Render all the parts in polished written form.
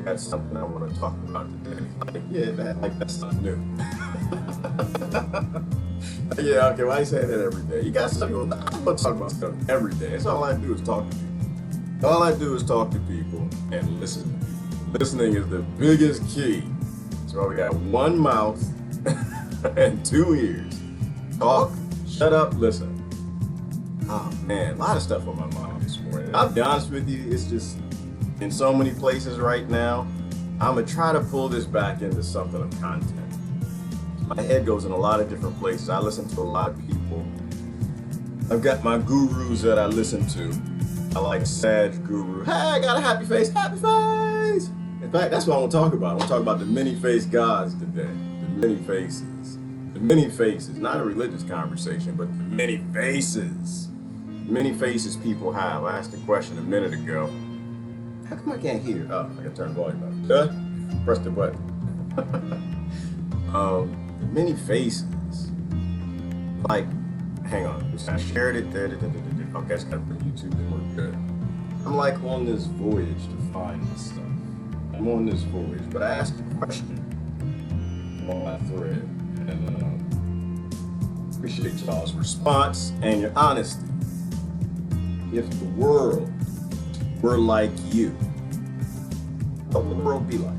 got something I want to talk about today. Like, yeah, man, like that's not new. Yeah, okay, why you saying that every day? You got something, I'm going to talk about stuff every day. That's all I do is talk to people. All I do is talk to people and listen to people. Listening is the biggest key. So we got one mouth and two ears. Talk, shut up, listen. Oh man, a lot of stuff on my mind this morning. I'll be honest with you, it's just in so many places right now. I'm gonna try to pull this back into something of content. My head goes in a lot of different places. I listen to a lot of people. I've got my gurus that I listen to. I like Sag Guru. Hey, I got a happy face, happy face! In fact, that's what I want to talk about. I want to talk about the many-faced gods today. The many faces. The many faces, not a religious conversation, but the many faces. Many faces people have. I asked a question a minute ago. How come I can't hear? Oh, I gotta turn the volume up. Good? Press the button. The many faces. Like, hang on. I shared it. Okay, it's got to put YouTube and we're good. I'm like on this voyage to find this stuff. I'm on this voyage, but I asked a question on my thread. And appreciate y'all's response and your honesty. If the world were like you, what would the world be like?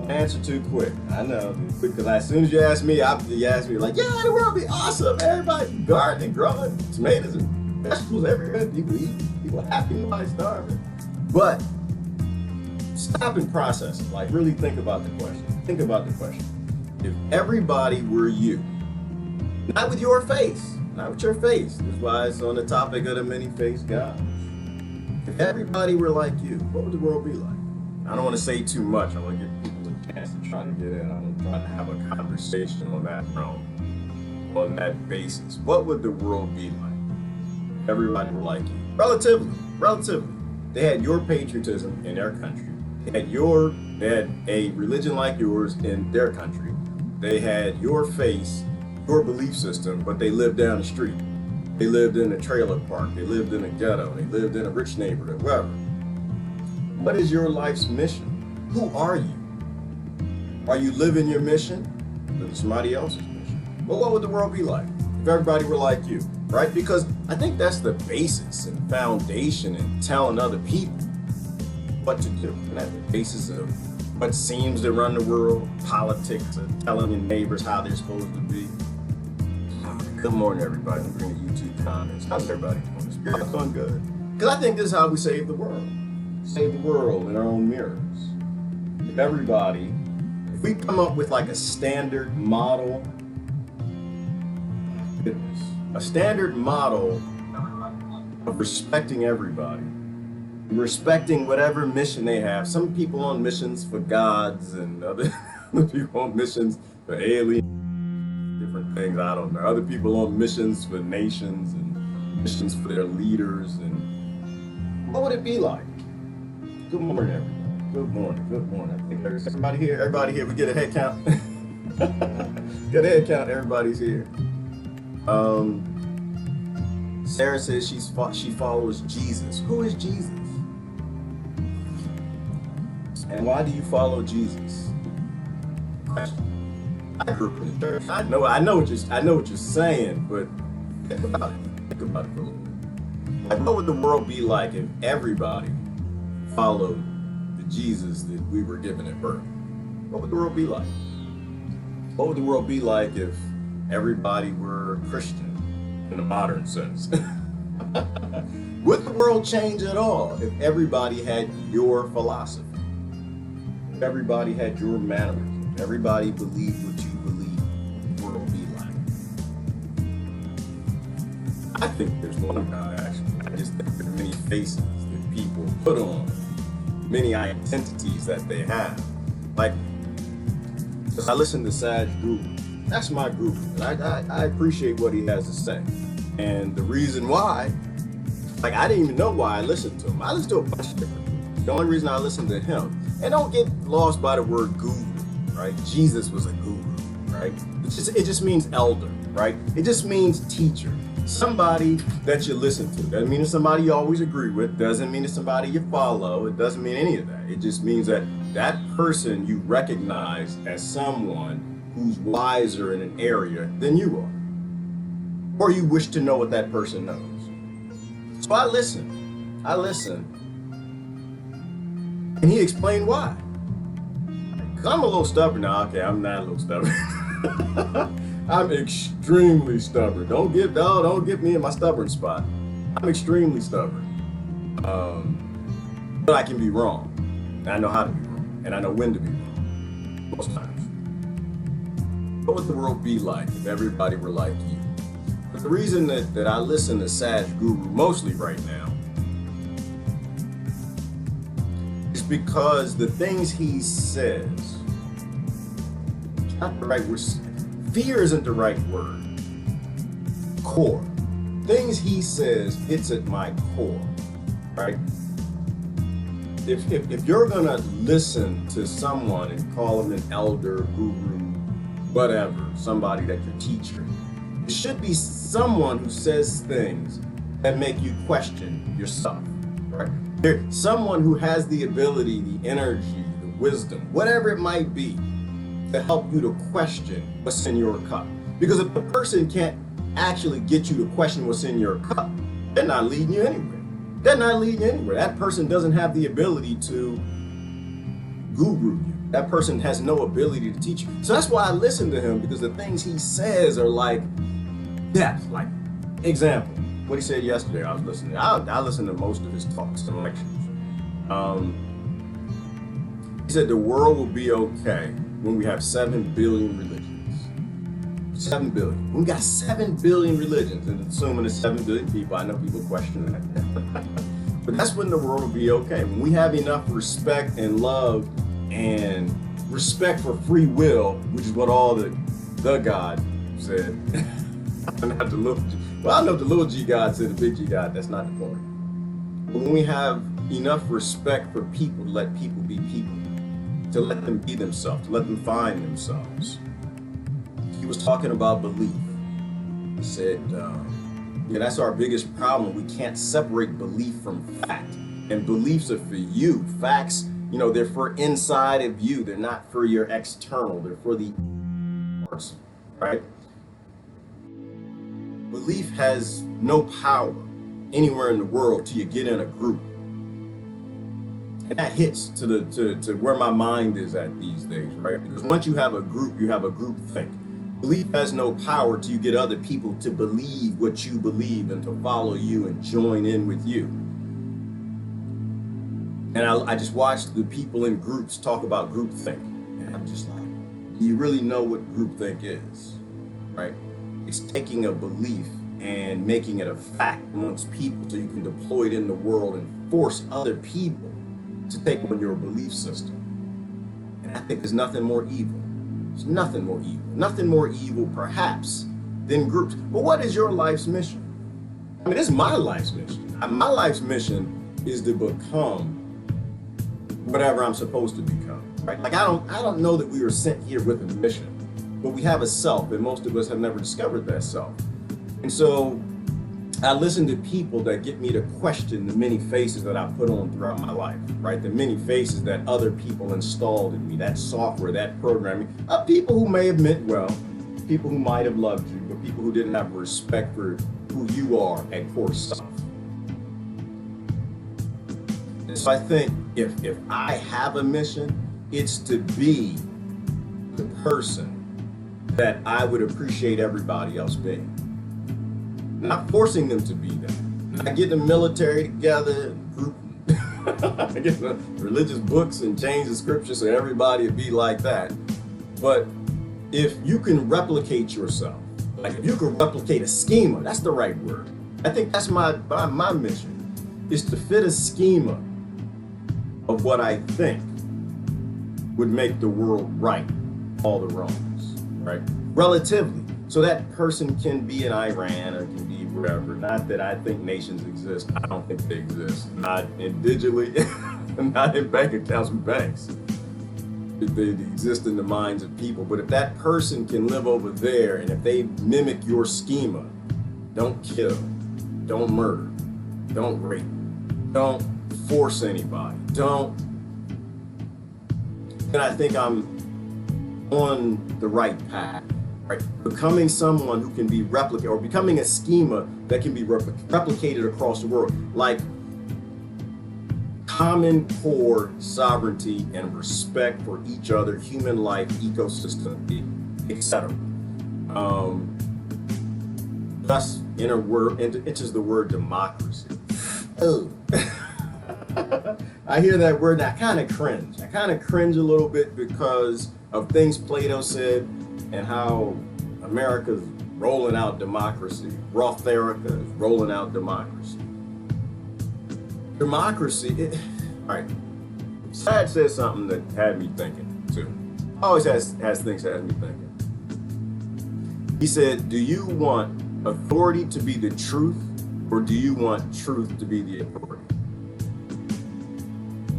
Answer too quick. I know, because as soon as you ask me, you ask me like, yeah, the world would be awesome. Everybody gardening, growing tomatoes and vegetables everywhere. People eat, people happy, nobody starving. But stop and process it. Like really think about the question. Think about the question. If everybody were you, not with your face, not with your face. That's why it's on the topic of the many-faced God. If everybody were like you, what would the world be like? I don't want to say too much. I want to give people a chance to try to get in. I'm trying to have a conversation on that realm, on that basis. What would the world be like if everybody were like you? Relatively. They had your patriotism in their country. They had a religion like yours in their country. They had your face, your belief system, but they lived down the street. They lived in a trailer park. They lived in a ghetto. They lived in a rich neighborhood, wherever. What is your life's mission? Who are you? Are you living your mission? Living somebody else's mission? Well, what would the world be like if everybody were like you, right? Because I think that's the basis and foundation in telling other people what to do. And that's the basis of what seems to run the world, politics, and telling your neighbors how they're supposed to be. Good morning, everybody. I'm bringing YouTube comments. How's everybody doing? It's doing good. Because I think this is how we save the world. Save the world in our own mirrors. If we come up with like a standard model, a standard model of respecting everybody, respecting whatever mission they have. Some people on missions for gods and other people on missions for aliens, different things, I don't know. Other people on missions for nations and missions for their leaders. And what would it be like? Good morning, everybody. Good morning. I think everybody here, we get a head count. Get a head count, everybody's here. Sarah says she follows Jesus. Who is Jesus? And why do you follow Jesus? I grew up in the church. I know what you're saying, but think about it for a little bit. Like, what would the world be like if everybody followed the Jesus that we were given at birth? What would the world be like? What would the world be like if everybody were Christian in the modern sense? Would the world change at all if everybody had your philosophy? If everybody had your mannerisms? If everybody believed what you believe, what would the world be like? I think there's one God, actually. I just think there are many faces that people put on, many identities that they have. Like, I listen to Sag Guru. That's my guru. I appreciate what he has to say. And the reason why, like, I didn't even know why I listened to him. I listened to a bunch of different gurus. The only reason I listened to him, and don't get lost by the word guru, right? Jesus was a guru, right? It just means elder, right? It just means teacher. somebody that you listen to. Doesn't mean it's somebody you always agree with. Doesn't mean it's somebody you follow. It doesn't mean any of that. It just means that that person you recognize as someone who's wiser in an area than you are. Or you wish to know what that person knows. So I listen. And he explained why. Because I'm a little stubborn now. Okay, I'm not a little stubborn. I'm extremely stubborn. Don't get me in my stubborn spot. I'm extremely stubborn. But I can be wrong. And I know how to be wrong. And I know when to be wrong. Most times. What would the world be like if everybody were like you? But the reason that I listen to Saj Guru mostly right now is because the things he says, not the right word, fear isn't the right word. Core. Things he says hits at my core, right? If you're gonna listen to someone and call them an elder, guru, whatever, somebody that you're teaching, it should be someone who says things that make you question yourself, right? There's someone who has the ability, the energy, the wisdom, whatever it might be, to help you to question what's in your cup. Because if the person can't actually get you to question what's in your cup, they're not leading you anywhere. That person doesn't have the ability to guru you. That person has no ability to teach you. So that's why I listen to him, because the things he says are like depth. Like, example, what he said yesterday, I was listening. I listen to most of his talks and lectures. He said the world will be okay when we have 7 billion religions. 7 billion. We got 7 billion religions, and assuming it's 7 billion people, I know people question that. But that's when the world will be okay. When we have enough respect and love and respect for free will, which is what all the God said. Not the little G. Well, I know the little G God said, the big G God, that's not the point. But when we have enough respect for people, to let people be people, to let them be themselves, to let them find themselves. He was talking about belief. He said, that's our biggest problem. We can't separate belief from fact. And beliefs are for you. Facts, they're for inside of you. They're not for your external. They're for the person, right? Belief has no power anywhere in the world till you get in a group. And that hits to where my mind is at these days, right? Because once you have a group think. Belief has no power till you get other people to believe what you believe and to follow you and join in with you. And I just watched the people in groups talk about groupthink. And I'm just like, do you really know what groupthink is, right? It's taking a belief and making it a fact amongst people so you can deploy it in the world and force other people to take on your belief system. And I think there's nothing more evil. There's nothing more evil. Nothing more evil, perhaps, than groups. But what is your life's mission? I mean, this is my life's mission. My life's mission is to become whatever I'm supposed to become, right? Like, I don't know that we were sent here with a mission, but we have a self, and most of us have never discovered that self. And so I listen to people that get me to question the many faces that I put on throughout my life, right? The many faces that other people installed in me, that software, that programming, people who may have meant well, people who might have loved you, but people who didn't have respect for who you are at core self. And so I think if I have a mission, it's to be the person that I would appreciate everybody else being. Not forcing them to be that. Not getting the military together, group, get the religious books and change the scripture so everybody would be like that. But if you can replicate yourself, like if you can replicate a schema, that's the right word. I think that's my mission, is to fit a schema of what I think would make the world right, all the wrongs, right? Relatively. So that person can be in Iran or can be wherever. Not that I think nations exist. I don't think they exist. Not individually, not in bank accounts with banks. They exist in the minds of people. But if that person can live over there and if they mimic your schema, Don't kill. Don't murder. Don't rape. Don't force anybody. Don't. And I think I'm on the right path. Right? Becoming someone who can be replicated, or becoming a schema that can be replicated across the world. Like common core sovereignty and respect for each other, human life, ecosystem, etc. Thus, enters the word democracy. Oh. I hear that word and I kind of cringe. I kind of cringe a little bit because of things Plato said and how America's rolling out democracy. Rotherica is rolling out democracy. Democracy, all right. Sad said something that had me thinking too. Always has things that had me thinking. He said, do you want authority to be the truth, or do you want truth to be the authority?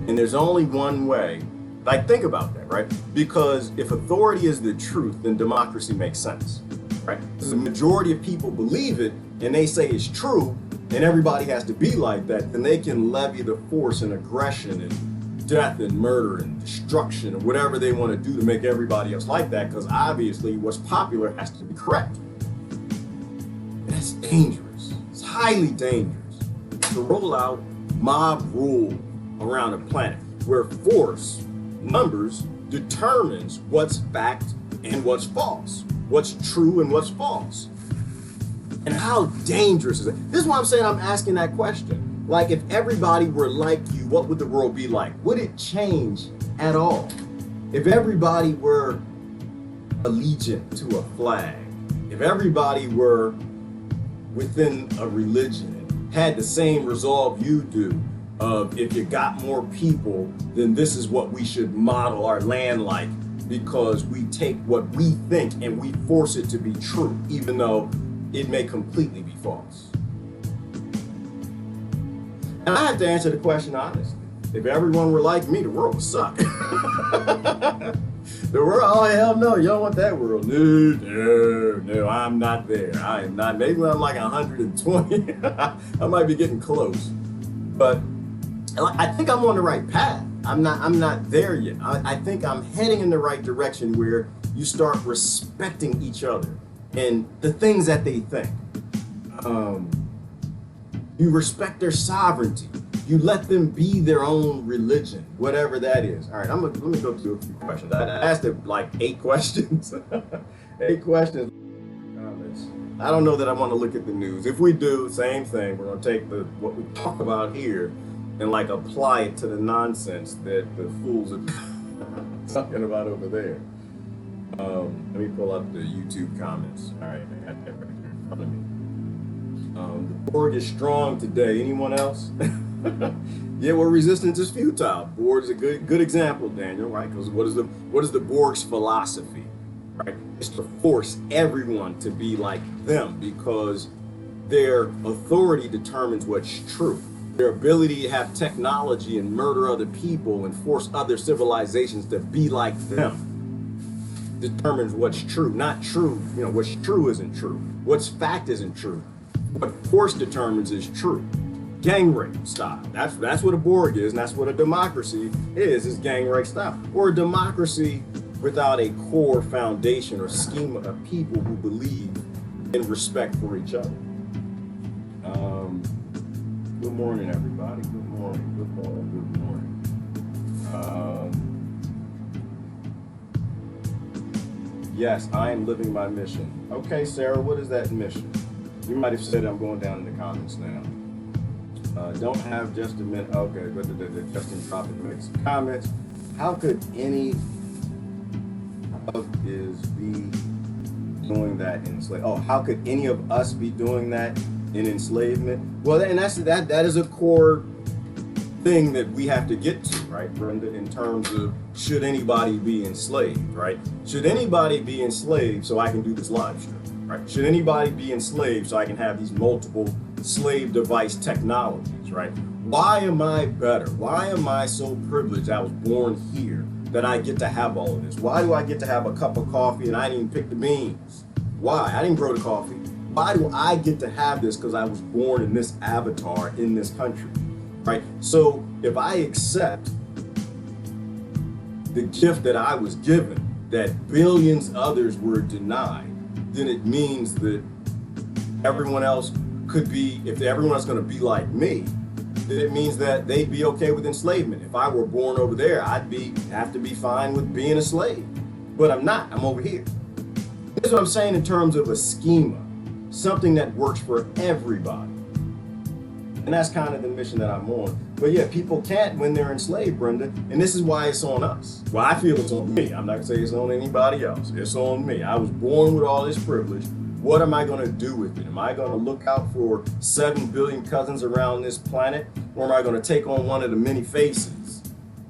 And there's only one way. Like, think about that, right? Because if authority is the truth, then democracy makes sense, right? Because the majority of people believe it and they say it's true, and everybody has to be like that, then they can levy the force and aggression and death and murder and destruction or whatever they want to do to make everybody else like that, because obviously what's popular has to be correct. And that's dangerous. It's highly dangerous to roll out mob rule around a planet where force, numbers, determines what's fact and what's false, what's true and what's false. And how dangerous is it? This is why I'm saying I'm asking that question. Like, if everybody were like you, what would the world be like? Would it change at all? If everybody were allegiant to a flag, if everybody were within a religion, had the same resolve you do, of if you got more people, then this is what we should model our land like, because we take what we think and we force it to be true, even though it may completely be false. And I have to answer the question honestly. If everyone were like me, the world would suck. The world, oh hell no, you don't want that world. No, I'm not there. I am not. Maybe when I'm like 120, I might be getting close. But I think I'm on the right path. I'm not there yet. I think I'm heading in the right direction where you start respecting each other and the things that they think. You respect their sovereignty. You let them be their own religion, whatever that is. All right, let me go through a few questions. I asked it like 8 questions. 8 questions. Comments. I don't know that I want to look at the news. If we do, same thing. We're going to take what we talk about here and like apply it to the nonsense that the fools are talking about over there. Let me pull up the YouTube comments. All right, I got that right here in front of me. The board is strong today. Anyone else? Yeah, well, resistance is futile. Board is a good example, Daniel, right? Because what is the Borg's philosophy, right? It's to force everyone to be like them because their authority determines what's true. Their ability to have technology and murder other people and force other civilizations to be like them determines what's true. Not true, what's true isn't true. What's fact isn't true. What force determines is true. Gang rape style. That's what a Borg is, and that's what a democracy is gang rape style. Or a democracy without a core foundation or schema of people who believe in respect for each other. Good morning, everybody. Good morning. Good morning. Good morning. Yes, I am living my mission. Okay, Sarah, what is that mission? You might have said I'm going down in the comments now. Don't have just a minute. Okay, but Justin Prophet makes some comments. How could any of is be doing that in enslavement? Oh, how could any of us be doing that in enslavement? Well, and that is a core thing that we have to get to, right, Brenda, in terms of should anybody be enslaved, right? Should anybody be enslaved so I can do this live stream? Right? Should anybody be enslaved so I can have these multiple slave device technologies, right? Why am I better? Why am I so privileged I was born here that I get to have all of this? Why do I get to have a cup of coffee and I didn't even pick the beans? Why? I didn't grow the coffee. Why do I get to have this? Because I was born in this avatar in this country, right? So if I accept the gift that I was given, that billions others were denied, then it means that everyone else could be, if everyone's going to be like me, then it means that they'd be okay with enslavement. If I were born over there, I'd have to be fine with being a slave. But I'm not. I'm over here. This is what I'm saying in terms of a schema, something that works for everybody. And that's kind of the mission that I'm on. But yeah, people can't when they're enslaved, Brenda. And this is why it's on us. Well, I feel it's on me. I'm not going to say it's on anybody else. It's on me. I was born with all this privilege. What am I going to do with it? Am I going to look out for 7 billion cousins around this planet? Or am I going to take on one of the many faces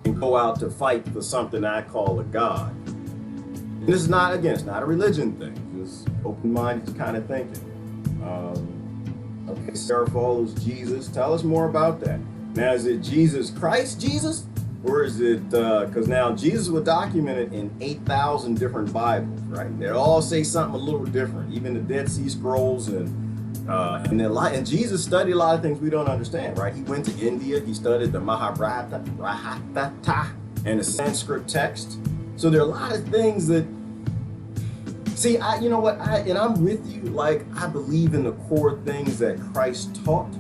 and go out to fight for something I call a God? And this is not, again, it's not a religion thing. Just open-minded kind of thinking. Okay, Sarah follows Jesus. Tell us more about that. Now, is it Jesus Christ Jesus? Or is it, because now Jesus was documented in 8,000 different Bibles, right? They all say something a little different, even the Dead Sea Scrolls and Jesus studied a lot of things we don't understand, right? He went to India, he studied the Mahabharata and the Sanskrit text. So there are a lot of things that, see, you know what, and I'm with you, like, I believe in the core things that Christ taught,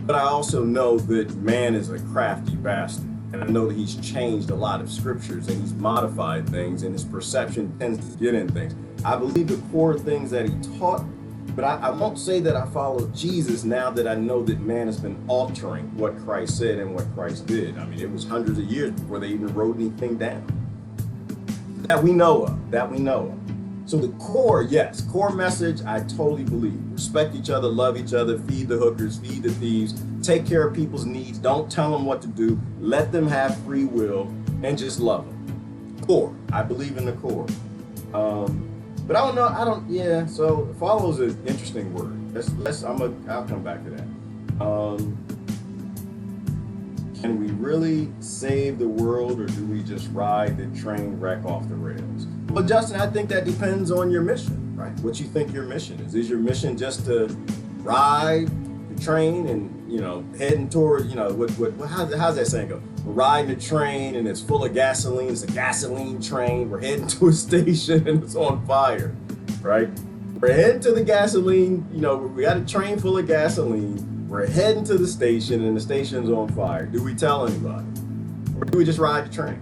but I also know that man is a crafty bastard. And I know that he's changed a lot of scriptures and he's modified things and his perception tends to get in things. I believe the core things that he taught, but I won't say that I follow Jesus now that I know that man has been altering what Christ said and what Christ did. I mean, it was hundreds of years before they even wrote anything down. That we know of. So the core, yes, core message, I totally believe. Respect each other, love each other, feed the hookers, feed the thieves, take care of people's needs, don't tell them what to do, let them have free will, and just love them. Core, I believe in the core. But so follow is an interesting word. I'll come back to that. Can we really save the world, or do we just ride the train wreck off the rails? Well, Justin, I think that depends on your mission, right? What you think your mission is. Is your mission just to ride the train and, heading toward, how's that saying go? We're riding the train and it's full of gasoline. It's a gasoline train. We're heading to a station and it's on fire, right? We're heading to the gasoline, we got a train full of gasoline. We're heading to the station and the station's on fire. Do we tell anybody? Or do we just ride the train?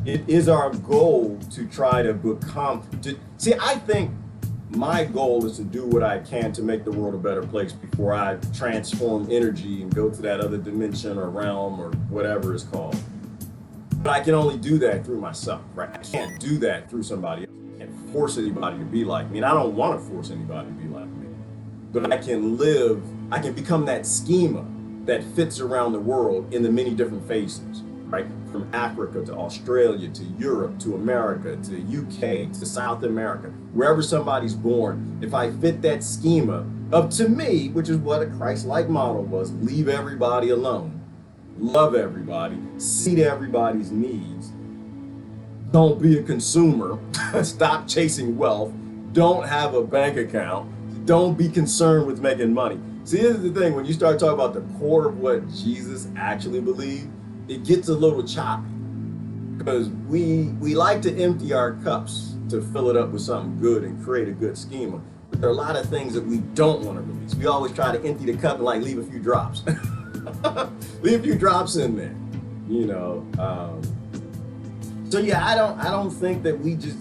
It is our goal to try to I think my goal is to do what I can to make the world a better place before I transform energy and go to that other dimension or realm or whatever it's called. But I can only do that through myself, right? I can't do that through somebody else. I can't force anybody to be like me. And I don't want to force anybody to be like me. But I can become that schema that fits around the world in the many different phases, right? From Africa to Australia to Europe to America to UK to South America, wherever somebody's born, if I fit that schema up to me, which is what a Christ-like model was, leave everybody alone, love everybody, see to everybody's needs, don't be a consumer, stop chasing wealth, don't have a bank account, don't be concerned with making money. See, this is the thing, when you start talking about the core of what Jesus actually believed, it gets a little choppy because we like to empty our cups to fill it up with something good and create a good schema. But there are a lot of things that we don't want to release. We always try to empty the cup and leave a few drops. Leave a few drops in there, So yeah, I don't think that we just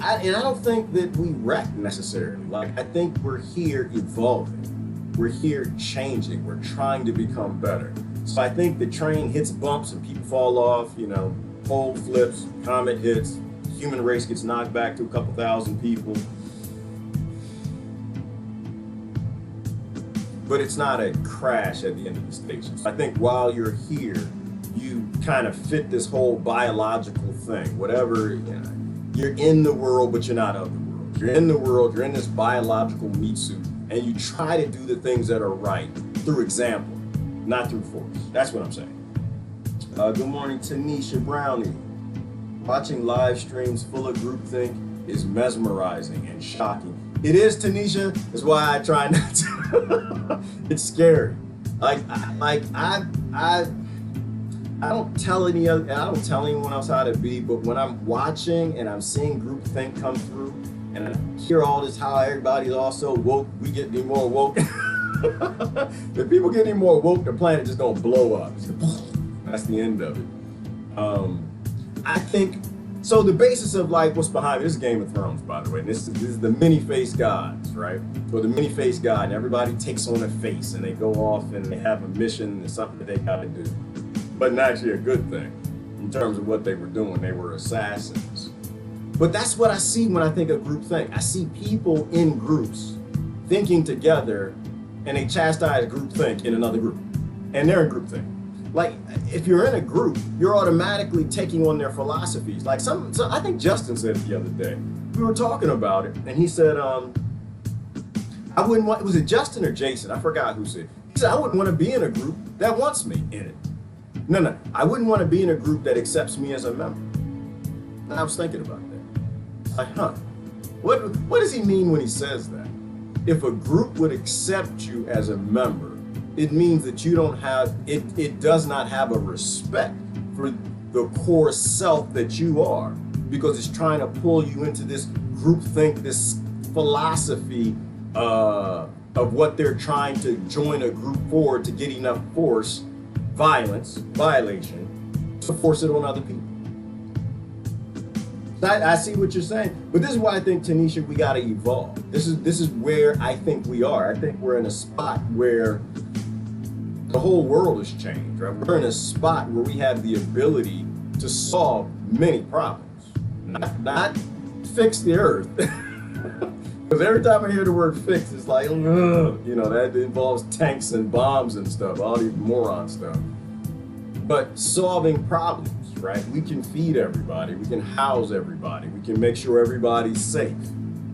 I don't think that we wreck necessarily. I think we're here evolving. We're here changing. We're trying to become better. So I think the train hits bumps and people fall off, pole flips, comet hits, human race gets knocked back to a couple thousand people. But it's not a crash at the end of the station. So I think while you're here, you kind of fit this whole biological thing, whatever, you're in the world, but you're not of the world. You're in the world, you're in this biological meat suit, and you try to do the things that are right through example, not through force. That's what I'm saying. Good morning, Tanisha Brownie. Watching live streams full of groupthink is mesmerizing and shocking. It is, Tanisha. That's why I try not to. It's scary. I don't tell I don't tell anyone else how to be, but when I'm watching and I'm seeing groupthink come through, and I hear all this how everybody's also woke, we get any more woke. If people get any more woke, the planet just gonna blow up. That's the end of it. I think so. The basis of like what's behind this is Game of Thrones, by the way. This is the many-faced gods, right? Or the many-faced god, and everybody takes on a face, and they go off and they have a mission and something that they gotta do. But not actually a good thing in terms of what they were doing. They were assassins. But that's what I see when I think of groupthink. I see people in groups thinking together, and they chastise groupthink in another group, and they're in groupthink. Like, if you're in a group, you're automatically taking on their philosophies. Like so I think Justin said it the other day. We were talking about it, and he said, I wouldn't want, was it Justin or Jason? I forgot who said. He said, I wouldn't want to be in a group that wants me in it. No, I wouldn't want to be in a group that accepts me as a member. And I was thinking about that. Like, what does he mean when he says that? If a group would accept you as a member, it means that you don't have, it does not have a respect for the core self that you are, because it's trying to pull you into this groupthink, this philosophy of what they're trying to join a group for, to get enough force, violation, to force it on other people. I see what you're saying, but this is why I think, Tanisha, we got to evolve. This is where I think we are. I think we're in a spot where the whole world has changed, right? We're in a spot where we have the ability to solve many problems, not fix the earth. Because every time I hear the word fix, it's like, ugh, you know, that involves tanks and bombs and stuff, all these moron stuff. But solving problems, right? We can feed everybody, we can house everybody, we can make sure everybody's safe,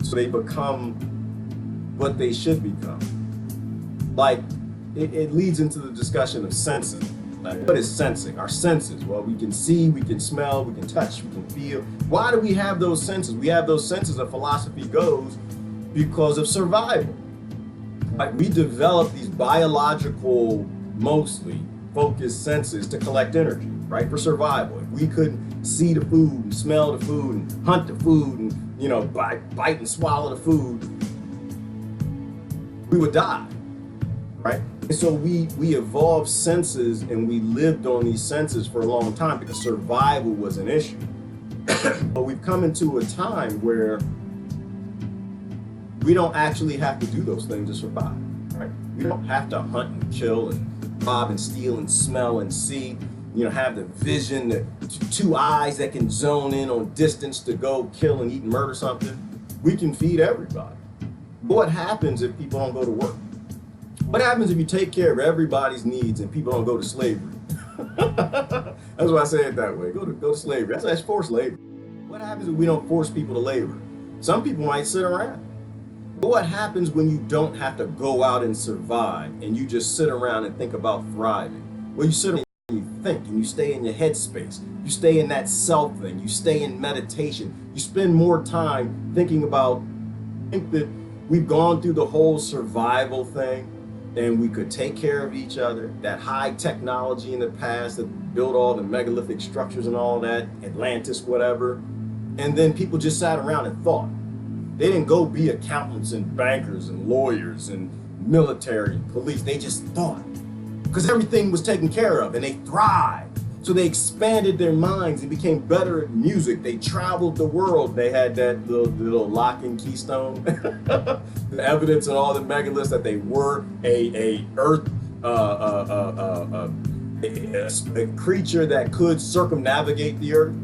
so they become what they should become. Like, it leads into the discussion of sensing. Like, what is sensing? Our senses. Well, we can see, we can smell, we can touch, we can feel. Why do we have those senses? We have those senses, as philosophy goes, because of survival. Like, we develop these biological, mostly focused senses to collect energy, right? For survival. If we couldn't see the food and smell the food and hunt the food and, you know, bite and swallow the food, we would die, right? And so we evolved senses, and we lived on these senses for a long time because survival was an issue. But we've come into a time where we don't actually have to do those things to survive, right? We don't have to hunt and kill and rob and steal and smell and see, you know, have the vision, the two eyes that can zone in on distance to go kill and eat and murder something. We can feed everybody. But what happens if people don't go to work? What happens if you take care of everybody's needs and people don't go to slavery? That's why I say it that way. Go to slavery. That's forced labor. What happens if we don't force people to labor? Some people might sit around. But what happens when you don't have to go out and survive, and you just sit around and think about thriving? Well, you sit around and you think, and you stay in your headspace. You stay in that self thing. You stay in meditation. You spend more time thinking about, I think that we've gone through the whole survival thing, and we could take care of each other. That high technology in the past that built all the megalithic structures and all that, Atlantis, whatever. And then people just sat around and thought. They didn't go be accountants and bankers and lawyers and military and police. They just thought, because everything was taken care of, and they thrived. So they expanded their minds. They became better at music. They traveled the world. They had that little lock and keystone, the evidence and all the megaliths that they were a creature that could circumnavigate the earth.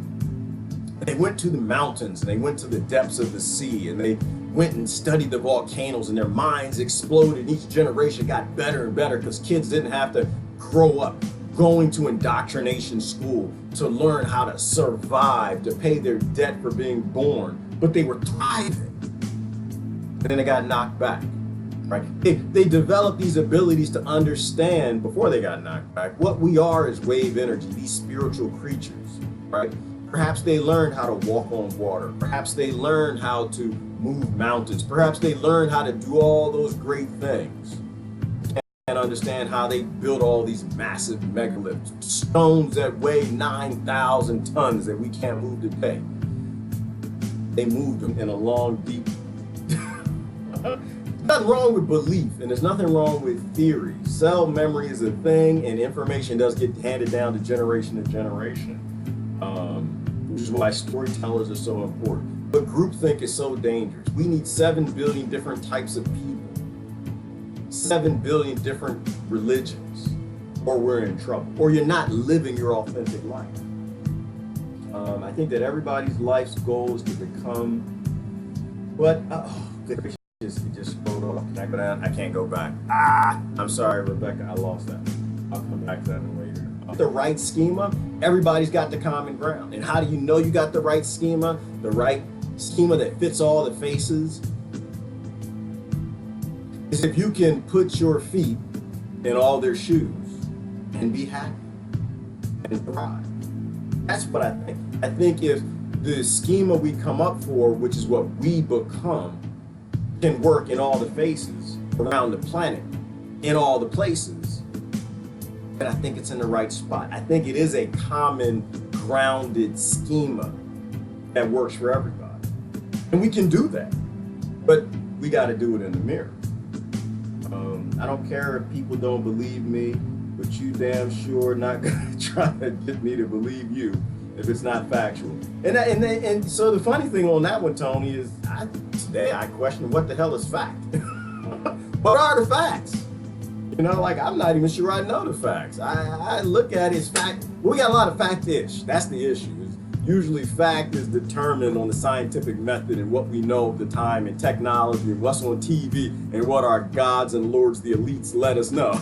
They went to the mountains, and they went to the depths of the sea, and they went and studied the volcanoes, and their minds exploded. Each generation got better and better because kids didn't have to grow up going to indoctrination school to learn how to survive, to pay their debt for being born, but they were thriving. And then they got knocked back, right? They developed these abilities to understand, before they got knocked back, what we are as wave energy, these spiritual creatures, right? Perhaps they learned how to walk on water. Perhaps they learned how to move mountains. Perhaps they learn how to do all those great things and understand how they built all these massive megaliths, stones that weigh 9,000 tons that we can't move today. They moved them in a long, deep. Nothing wrong with belief, and there's nothing wrong with theory. Cell memory is a thing, and information does get handed down to generation, which is why storytellers are so important. But groupthink is so dangerous. We need 7 billion different types of people, 7 billion different religions, or we're in trouble, or you're not living your authentic life. I think that everybody's life's goal is to become what? It just scrolled off. Can I go down? I can't go back. I'm sorry, Rebecca, I lost that. I'll come back to that later. The right schema, everybody's got the common ground. And how do you know you got the right schema? The right schema that fits all the faces is if you can put your feet in all their shoes and be happy and thrive. That's what I think. I think if the schema we come up for, which is what we become, can work in all the faces around the planet, in all the places, then I think it's in the right spot. I think it is a common, grounded schema that works for everybody. And we can do that, but we got to do it in the mirror. I don't care if people don't believe me, but you damn sure not gonna try to get me to believe you if it's not factual. And so the funny thing on that one, Tony, is today I question what the hell is fact. What are the facts? You know, like I'm not even sure I know the facts. I look at it as fact. We got a lot of fact-ish. That's the issue. Usually fact is determined on the scientific method and what we know of the time and technology and what's on TV and what our gods and lords, the elites, let us know.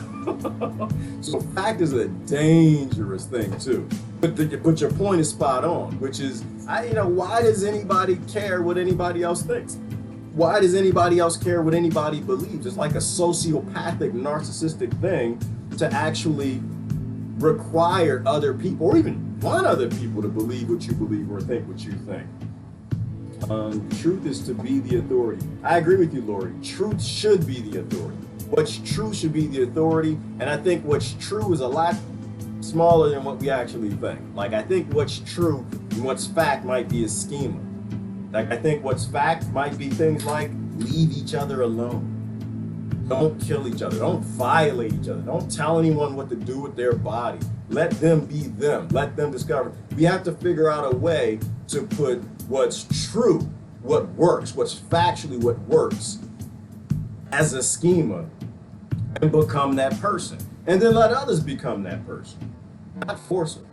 So fact is a dangerous thing too. But your point is spot on, which is, why does anybody care what anybody else thinks? Why does anybody else care what anybody believes? It's like a sociopathic, narcissistic thing to actually require other people, or even want other people to believe what you believe or think what you think. Truth is to be the authority. I agree with you, Lori. Truth should be the authority. What's true should be the authority, and I think what's true is a lot smaller than what we actually think. Like, I think what's true and what's fact might be a schema. Like, I think what's fact might be things like leave each other alone. Don't kill each other. Don't violate each other. Don't tell anyone what to do with their body. Let them be them. Let them discover. We have to figure out a way to put what's true, what works, what's factually what works as a schema and become that person. And then let others become that person. Not force them.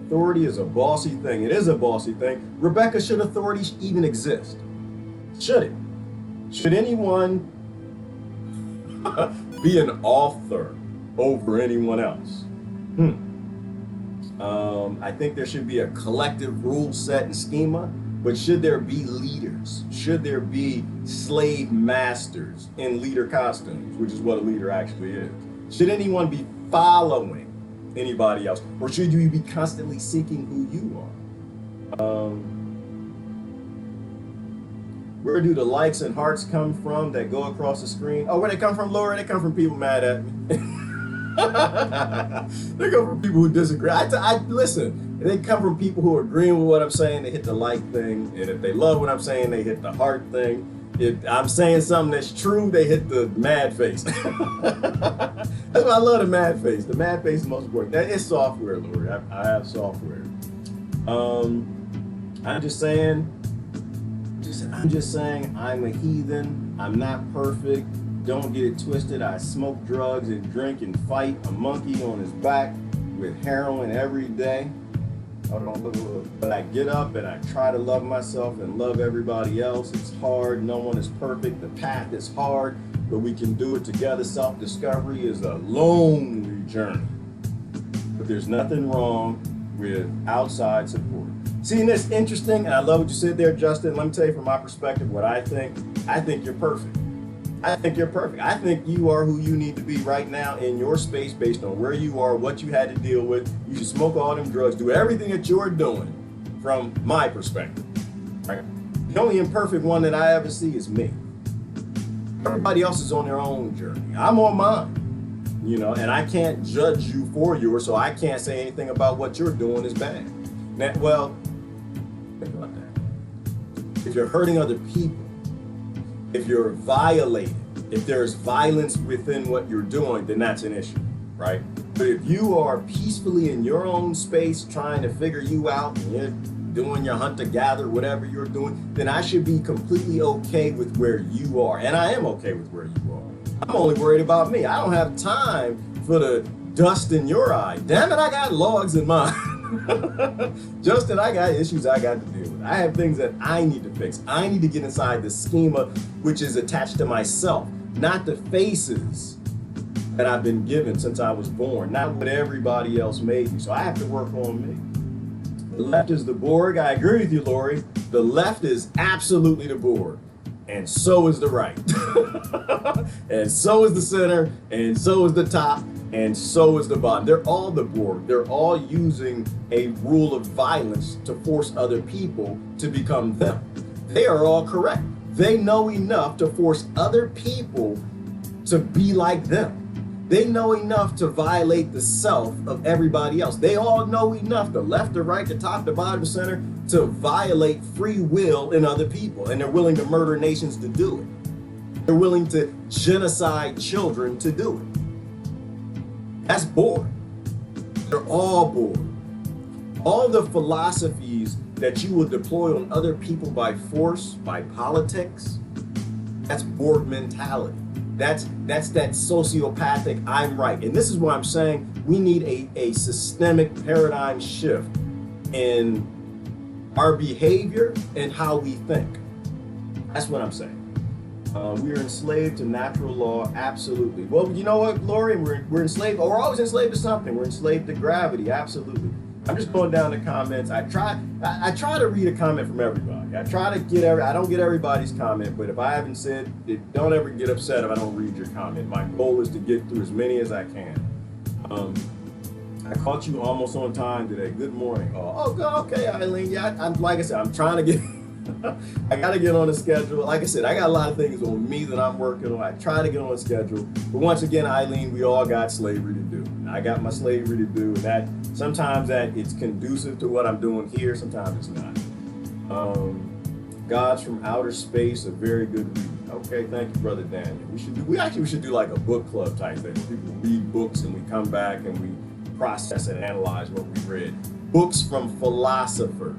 Authority is a bossy thing. It is a bossy thing. Rebecca, should authority even exist? Should it? Should anyone be an author over anyone else? I think there should be a collective rule set and schema, but should there be leaders? Should there be slave masters in leader costumes, which is what a leader actually is? Should anyone be following anybody else? Or should you be constantly seeking who you are? Where do the likes and hearts come from that go across the screen? Oh, where they come from, Laura? They come from people mad at me. They come from people who disagree. I listen. They come from people who are agreeing with what I'm saying. They hit the like thing, and if they love what I'm saying, they hit the heart thing. If I'm saying something that's true, they hit the mad face. That's why I love the mad face. The mad face is most important. That is software, Laura. I have software. I'm just saying I'm a heathen. I'm not perfect. Don't get it twisted. I smoke drugs and drink and fight a monkey on his back with heroin every day. But I get up and I try to love myself and love everybody else. It's hard. No one is perfect. The path is hard, but we can do it together. Self-discovery is a lonely journey. But there's nothing wrong with outside support. See, and it's interesting, and I love what you said there, Justin. Let me tell you from my perspective what I think. I think you're perfect. I think you're perfect. I think you are who you need to be right now in your space based on where you are, what you had to deal with. You should smoke all them drugs, do everything that you're doing from my perspective. Right? The only imperfect one that I ever see is me. Everybody else is on their own journey. I'm on mine, and I can't judge you for yours, so I can't say anything about what you're doing is bad. Now, well, think about that. If you're hurting other people, if you're violating, if there's violence within what you're doing, then that's an issue, right? But if you are peacefully in your own space trying to figure you out and you're doing your hunter-gatherer, whatever you're doing, then I should be completely okay with where you are. And I am okay with where you are. I'm only worried about me. I don't have time for the dust in your eye. Damn it, I got logs in mine. Justin, I got issues I got to deal with. I have things that I need to fix. I need to get inside the schema which is attached to myself, not the faces that I've been given since I was born, not what everybody else made me. So I have to work on me. The left is the Borg. I agree with you, Lori. The left is absolutely the Borg. And so is the right. And so is the center. And so is the top. And so is the bottom. They're all the Borg. They're all using a rule of violence to force other people to become them. They are all correct. They know enough to force other people to be like them. They know enough to violate the self of everybody else. They all know enough, the left, the right, the top, the bottom, the center, to violate free will in other people. And they're willing to murder nations to do it. They're willing to genocide children to do it. That's Borg. They're all Borg. All the philosophies that you will deploy on other people by force, by politics, that's Borg mentality. That's that sociopathic, I'm right. And this is why I'm saying we need a systemic paradigm shift in our behavior and how we think. That's what I'm saying. We are enslaved to natural law, absolutely. Well, you know what, Lori? We're enslaved, or we're always enslaved to something. We're enslaved to gravity, absolutely. I'm just going down the comments. I try to read a comment from everybody. I try to get I don't get everybody's comment, but if I haven't said it, don't ever get upset if I don't read your comment. My goal is to get through as many as I can. I caught you almost on time today. Good morning. Oh, okay, Eileen. Yeah, I'm like I said, I'm trying to get. I got to get on the schedule. Like I said, I got a lot of things on me that I'm working on. I try to get on the schedule. But once again, Eileen, we all got slavery to do. I got my slavery to do. And that sometimes that it's conducive to what I'm doing here. Sometimes it's not. Gods from Outer Space, a very good read. Okay, thank you, Brother Daniel. We should do like a book club type thing. People read books and we come back and we process and analyze what we read. Books from philosophers,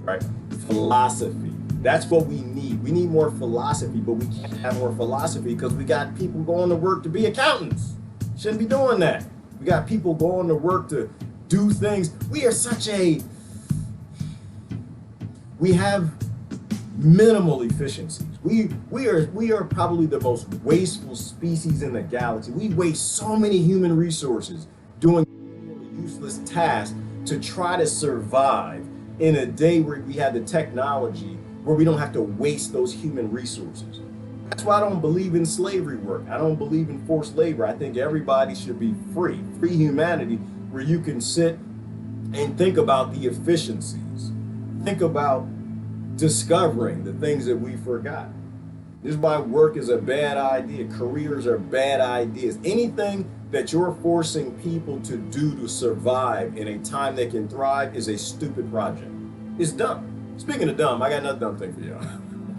right? Philosophy. That's what we need. We need more philosophy, but we can't have more philosophy because we got people going to work to be accountants. Shouldn't be doing that. We got people going to work to do things. We have minimal efficiencies. We are probably the most wasteful species in the galaxy. We waste so many human resources doing useless tasks to try to survive in a day where we have the technology where we don't have to waste those human resources. That's why I don't believe in slavery work. I don't believe in forced labor. I think everybody should be free humanity, where you can sit and think about the efficiencies. Think about discovering the things that we forgot. This is why work is a bad idea. Careers are bad ideas. Anything that you're forcing people to do to survive in a time they can thrive is a stupid project. It's dumb. Speaking of dumb, I got another dumb thing for you.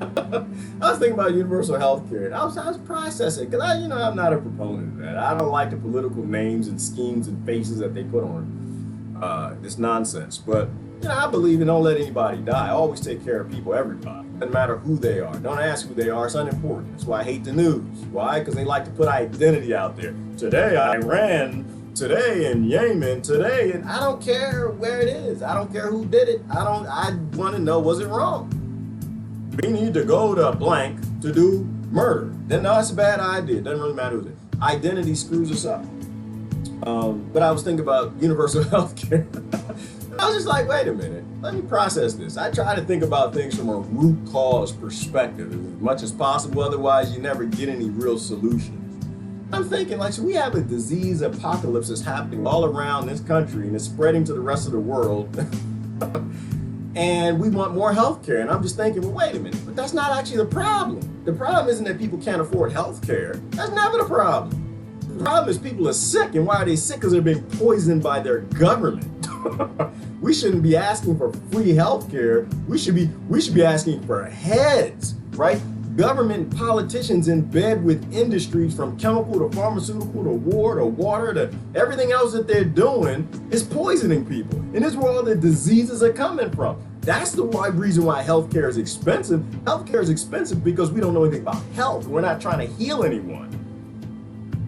I was thinking about universal health care. I was processing because I'm not a proponent of that. I don't like the political names and schemes and faces that they put on this nonsense. But I believe in don't let anybody die. Always take care of people, everybody. Doesn't matter who they are. Don't ask who they are. It's unimportant. That's why I hate the news. Why? Because they like to put identity out there. Today I ran. Today in Yemen. Today, and I don't care where it is. I don't care who did it. I want to know, was it wrong? We need to go to blank to do murder. Then no, that's a bad idea. It doesn't really matter who it is. Identity screws us up. But I was thinking about universal health care. I was just like, wait a minute, let me process this. I try to think about things from a root cause perspective as much as possible, otherwise you never get any real solutions. I'm thinking, so we have a disease apocalypse that's happening all around this country and it's spreading to the rest of the world. and we want more health care. And I'm just thinking, well, wait a minute, but that's not actually the problem. The problem isn't that people can't afford health care. That's never the problem. The problem is people are sick, and why are they sick? Because they're being poisoned by their government. We shouldn't be asking for free health care. We should be asking for heads, right? Government politicians in bed with industries from chemical to pharmaceutical to war to water to everything else that they're doing is poisoning people. And this is where all the diseases are coming from. That's the reason why healthcare is expensive. Healthcare is expensive because we don't know anything about health. We're not trying to heal anyone.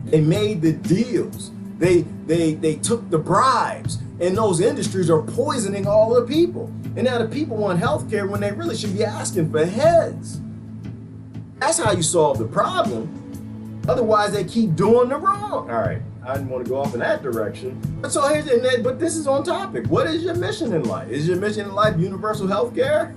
They made the deals. They took the bribes, and those industries are poisoning all the people. And now the people want health care when they really should be asking for heads. That's how you solve the problem. Otherwise, they keep doing the wrong. All right, I didn't want to go off in that direction. But this is on topic. What is your mission in life? Is your mission in life universal health care?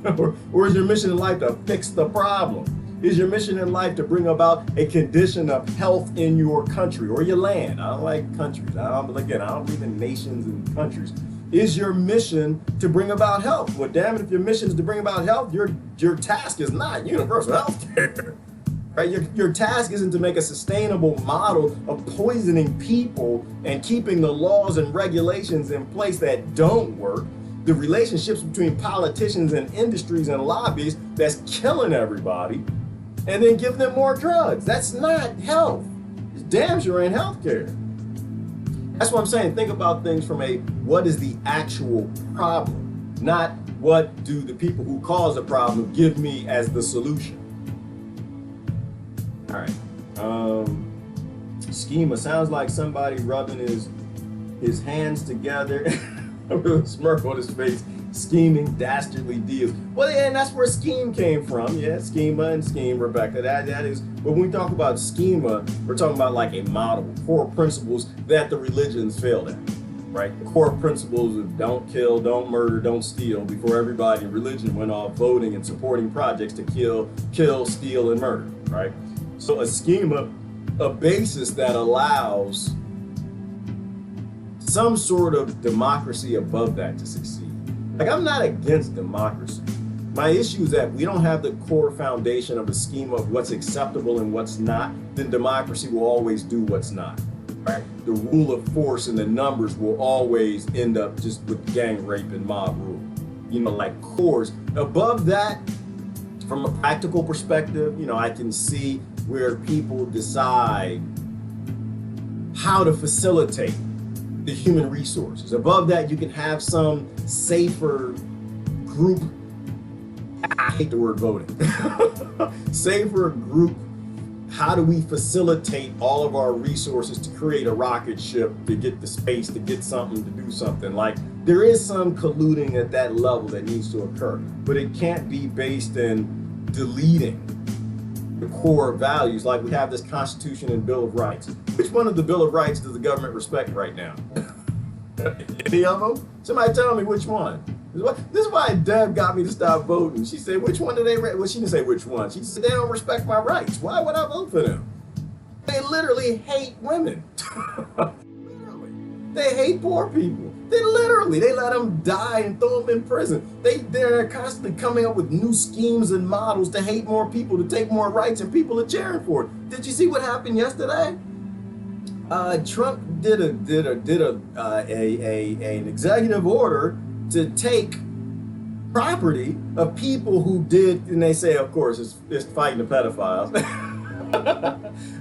Or is your mission in life to fix the problem? Is your mission in life to bring about a condition of health in your country or your land? I don't like countries. I don't believe in nations and countries. Is your mission to bring about health? Well, damn it, if your mission is to bring about health, your task is not universal health care. Right? Your task isn't to make a sustainable model of poisoning people and keeping the laws and regulations in place that don't work. The relationships between politicians and industries and lobbies that's killing everybody, and then give them more drugs. That's not health. It's damn sure ain't healthcare. That's what I'm saying. Think about things from what is the actual problem, not what do the people who cause the problem give me as the solution. All right. Schema sounds like somebody rubbing his hands together with a smirk on his face, scheming dastardly deals. Well, yeah, and that's where scheme came from. Yeah, schema and scheme, Rebecca. That is. But when we talk about schema, we're talking about like a model, core principles that the religions failed at. Right? The core principles of don't kill, don't murder, don't steal. Before everybody in religion went off voting and supporting projects to kill, steal, and murder. Right? So a schema, a basis that allows some sort of democracy above that to succeed. Like, I'm not against democracy. My issue is that we don't have the core foundation of a schema of what's acceptable and what's not, then democracy will always do what's not, right? The rule of force and the numbers will always end up just with gang rape and mob rule. You know, like cores. Above that, from a practical perspective, you know, I can see where people decide how to facilitate the human resources. Above that, you can have some safer group. I hate the word voting. Safer group. How do we facilitate all of our resources to create a rocket ship, to get the space, to get something, to do something? Like, there is some colluding at that level that needs to occur, but it can't be based in deleting the core values. Like, we have this Constitution and Bill of Rights. Which one of the Bill of Rights does the government respect right now? Any of them? Somebody tell me which one. This is why Deb got me to stop voting. She said, which one do they, well, she didn't say which one. She said, they don't respect my rights. Why would I vote for them? They literally hate women. Literally. They hate poor people. They let them die and throw them in prison. They're constantly coming up with new schemes and models to hate more people, to take more rights, and people are cheering for it. Did you see what happened yesterday? Trump did an executive order to take property of people who did, and they say, of course, it's fighting the pedophiles.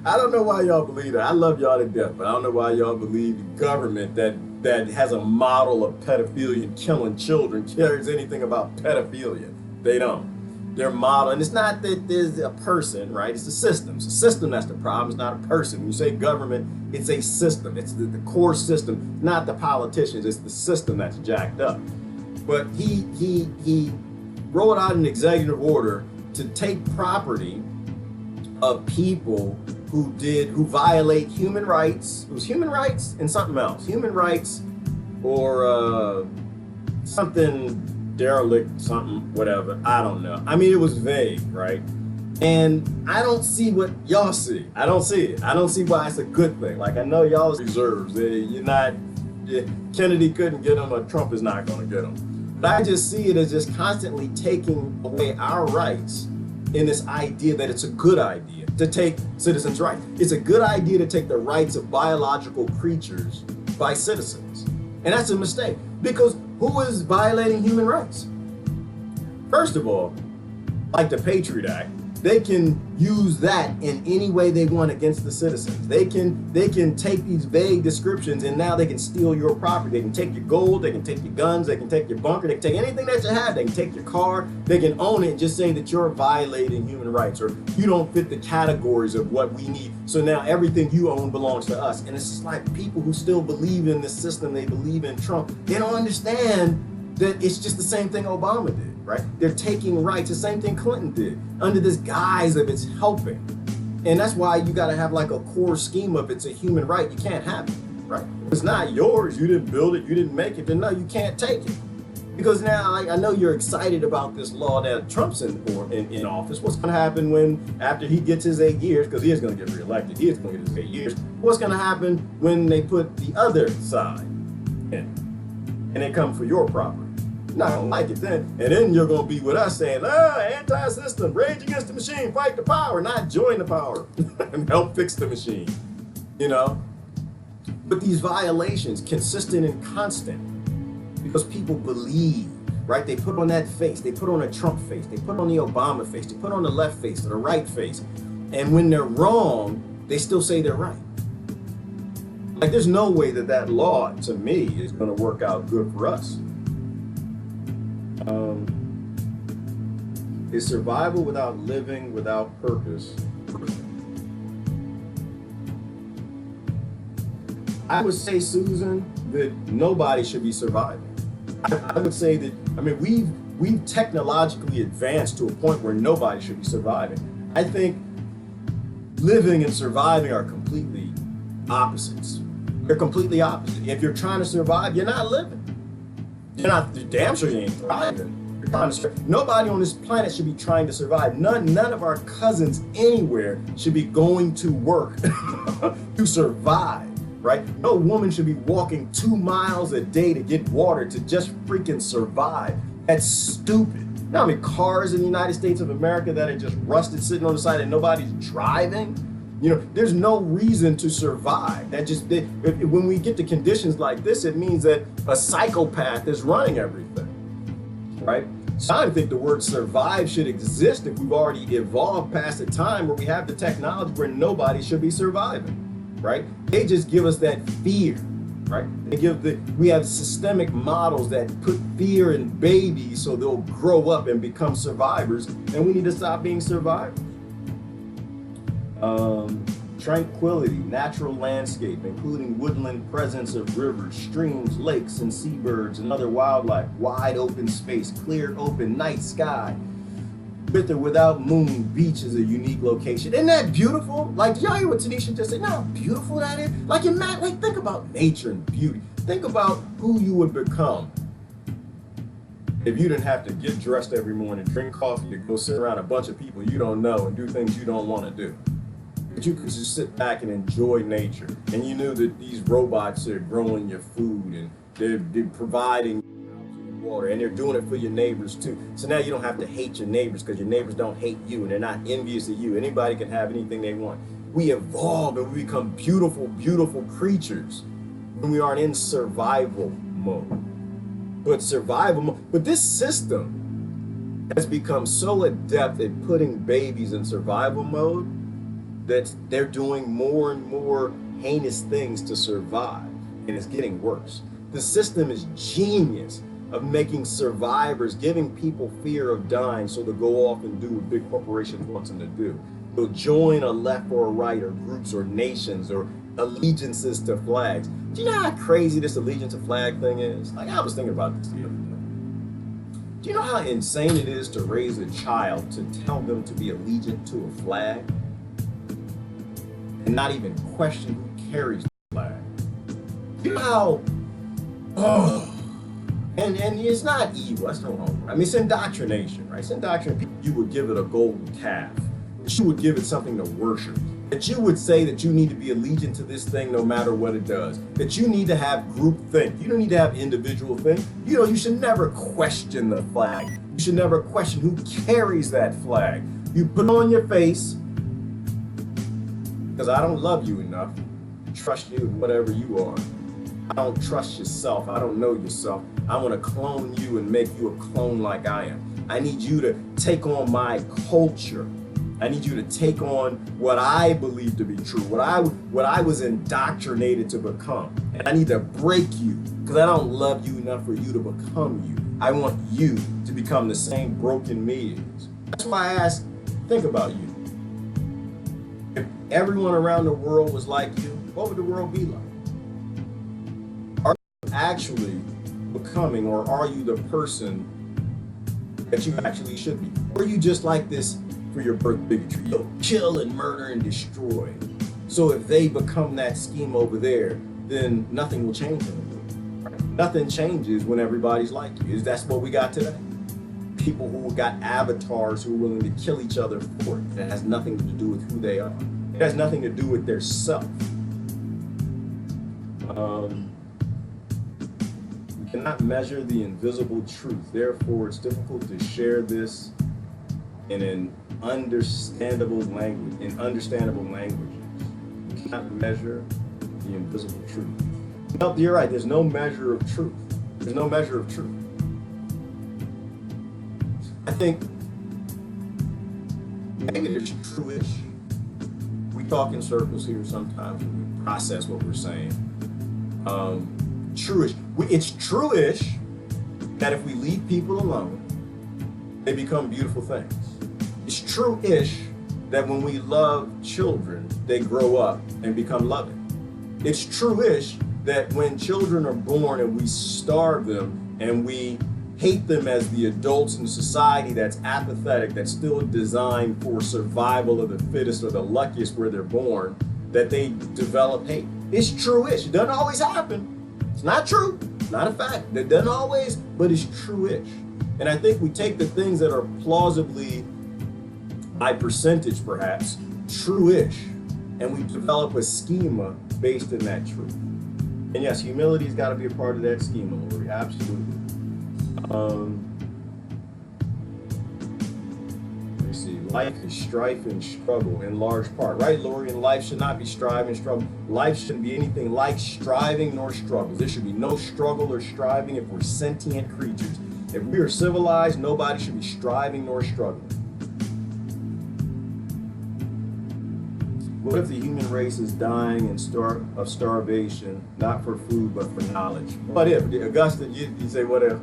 I don't know why y'all believe that. I love y'all to death, but I don't know why y'all believe the government that has a model of pedophilia and killing children cares anything about pedophilia. They don't. Their model, and it's not that there's a person, right? It's a system. It's a system that's the problem. It's not a person. When you say government, it's a system. It's the core system, not the politicians. It's the system that's jacked up. But he wrote out an executive order to take property of people who violate human rights. It was human rights and something else. Human rights or something derelict, something, whatever. I don't know. I mean, it was vague, right? And I don't see what y'all see. I don't see it. I don't see why it's a good thing. Like, I know y'all's reserves. Kennedy couldn't get them, or Trump is not going to get them. But I just see it as just constantly taking away our rights in this idea that it's a good idea to take citizens' rights. It's a good idea to take the rights of biological creatures by citizens. And that's a mistake, because who is violating human rights? First of all, like the Patriot Act, they can use that in any way they want against the citizens. They can take these vague descriptions and now they can steal your property. They can take your gold, they can take your guns, they can take your bunker, they can take anything that you have. They can take your car, they can own it, just saying that you're violating human rights or you don't fit the categories of what we need. So now everything you own belongs to us. And it's just like people who still believe in this system, they believe in Trump, they don't understand that it's just the same thing Obama did, right? They're taking rights, the same thing Clinton did, under this guise of it's helping. And that's why you gotta have like a core scheme of it's a human right, you can't have it, right? If it's not yours, you didn't build it, you didn't make it, then no, you can't take it. Because now I know you're excited about this law that Trump's in office. What's gonna happen when, after he gets his 8 years, because he is gonna get reelected, he is gonna get his 8 years, what's gonna happen when they put the other side in and they come for your property? You're not gonna like it then. And then you're gonna be with us saying, anti-system, rage against the machine, fight the power, not join the power and help fix the machine, you know? But these violations, consistent and constant, because people believe, right? They put on that face, they put on a Trump face, they put on the Obama face, they put on the left face or the right face. And when they're wrong, they still say they're right. Like there's no way that law, to me, is gonna work out good for us. Is survival without living, without purpose? I would say, Susan, that nobody should be surviving. I would say that, I mean, we've technologically advanced to a point where nobody should be surviving. I think living and surviving are completely opposites. They're completely opposite. If you're trying to survive, you're not living. You're damn sure you ain't thriving. Nobody on this planet should be trying to survive. None of our cousins anywhere should be going to work to survive, right? No woman should be walking 2 miles a day to get water to just freaking survive. That's stupid. You know how many cars in the United States of America that are just rusted sitting on the side and nobody's driving? You know, there's no reason to survive. When we get to conditions like this, it means that a psychopath is running everything, right? So I think the word survive should exist if we've already evolved past a time where we have the technology where nobody should be surviving, right? They just give us that fear, right? We have systemic models that put fear in babies so they'll grow up and become survivors, and we need to stop being survivors. Tranquility, natural landscape, including woodland presence of rivers, streams, lakes, and seabirds and other wildlife, wide open space, clear open night sky, with or without moon, beach is a unique location. Isn't that beautiful? Like, did y'all hear what Tanisha just said? You know how beautiful that is? Like, think about nature and beauty. Think about who you would become if you didn't have to get dressed every morning, drink coffee, to go sit around a bunch of people you don't know and do things you don't want to do. But you could just sit back and enjoy nature. And you knew that these robots are growing your food and they're providing water and they're doing it for your neighbors too. So now you don't have to hate your neighbors because your neighbors don't hate you and they're not envious of you. Anybody can have anything they want. We evolve and we become beautiful, beautiful creatures when we aren't in survival mode. But this system has become so adept at putting babies in survival mode that they're doing more and more heinous things to survive, and it's getting worse. The system is genius of making survivors, giving people fear of dying so they'll go off and do what big corporations want them to do. They'll join a left or a right or groups or nations or allegiances to flags. Do you know how crazy this allegiance to flag thing is? Like, I was thinking about this the other day. Do you know how insane it is to raise a child to tell them to be allegiant to a flag? And not even question who carries the flag. You know how, and it's not evil, that's no wrong. I mean, it's indoctrination, right? It's indoctrination. You would give it a golden calf. You would give it something to worship. that you would say that you need to be allegiant to this thing no matter what it does, that you need to have group think. You don't need to have individual think. You should never question the flag. You should never question who carries that flag. You put it on your face, because I don't love you enough to trust you in whatever you are. I don't trust yourself. I don't know yourself. I want to clone you and make you a clone like I am. I need you to take on my culture. I need you to take on what I believe to be true, what I was indoctrinated to become. And I need to break you because I don't love you enough for you to become you. I want you to become the same broken me is. That's why I ask, think about you. If everyone around the world was like you, what would the world be like? Are you actually becoming, or are you the person that you actually should be? Or are you just like this for your birth bigotry? You'll kill and murder and destroy. So if they become that scheme over there, then nothing will change in the world. Right? Nothing changes when everybody's like you. That's what we got today. People who got avatars who are willing to kill each other for it. It has nothing to do with who they are. It has nothing to do with their self. We cannot measure the invisible truth. Therefore, it's difficult to share this in an understandable language. We cannot measure the invisible truth. No, you're right. There's no measure of truth. There's no measure of truth. I think maybe there's true-ish. We talk in circles here sometimes when we process what we're saying. True-ish. It's true-ish that if we leave people alone, they become beautiful things. It's true-ish that when we love children, they grow up and become loving. It's true-ish that when children are born and we starve them and we hate them as the adults in society that's apathetic, that's still designed for survival of the fittest or the luckiest where they're born, that they develop hate. It's true-ish. It doesn't always happen. It's not true. It's not a fact. It doesn't always, but it's true-ish. And I think we take the things that are plausibly, by percentage perhaps, true-ish, and we develop a schema based in that truth. And yes, humility's got to be a part of that schema, Lori. Absolutely. Let me see. Life is strife and struggle in large part, right, Lori? And life should not be strive and struggle. Life shouldn't be anything like striving nor struggles. There should be no struggle or striving if we're sentient creatures. If we are civilized, nobody should be striving nor struggling. What if the human race is dying of starvation, not for food, but for knowledge? What if, Augustine, you say what if?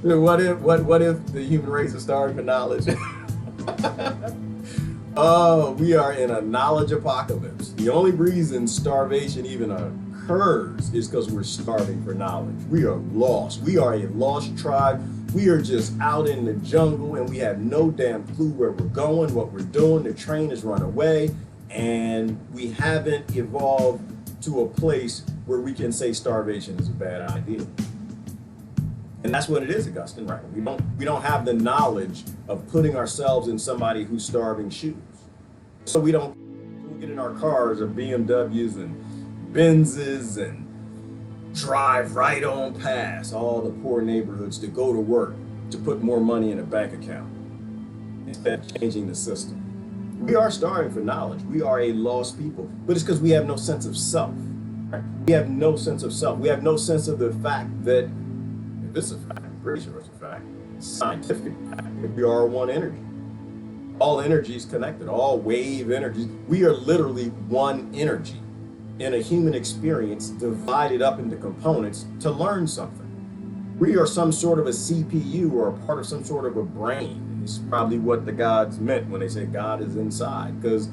what if the human race is starving for knowledge? Oh, we are in a knowledge apocalypse. The only reason starvation even occurs is because we're starving for knowledge. We are lost. We are a lost tribe. We are just out in the jungle and we have no damn clue where we're going, what we're doing. The train has run away and we haven't evolved to a place where we can say starvation is a bad idea. And that's what it is, Augustine, right? We don't have the knowledge of putting ourselves in somebody who's starving shoes. So we don't get in our cars or BMWs and Benzes and drive right on past all the poor neighborhoods to go to work to put more money in a bank account instead of changing the system. We are starving for knowledge. We are a lost people, but it's because we have no sense of self. Right? We have no sense of self. We have no sense of the fact that, if this is a fact, I'm pretty sure it's a fact, it's a scientific fact, that we are one energy. All energy is connected, all wave energies. We are literally one energy in a human experience divided up into components to learn something. We are some sort of a CPU or a part of some sort of a brain. It's probably what the gods meant when they say God is inside, because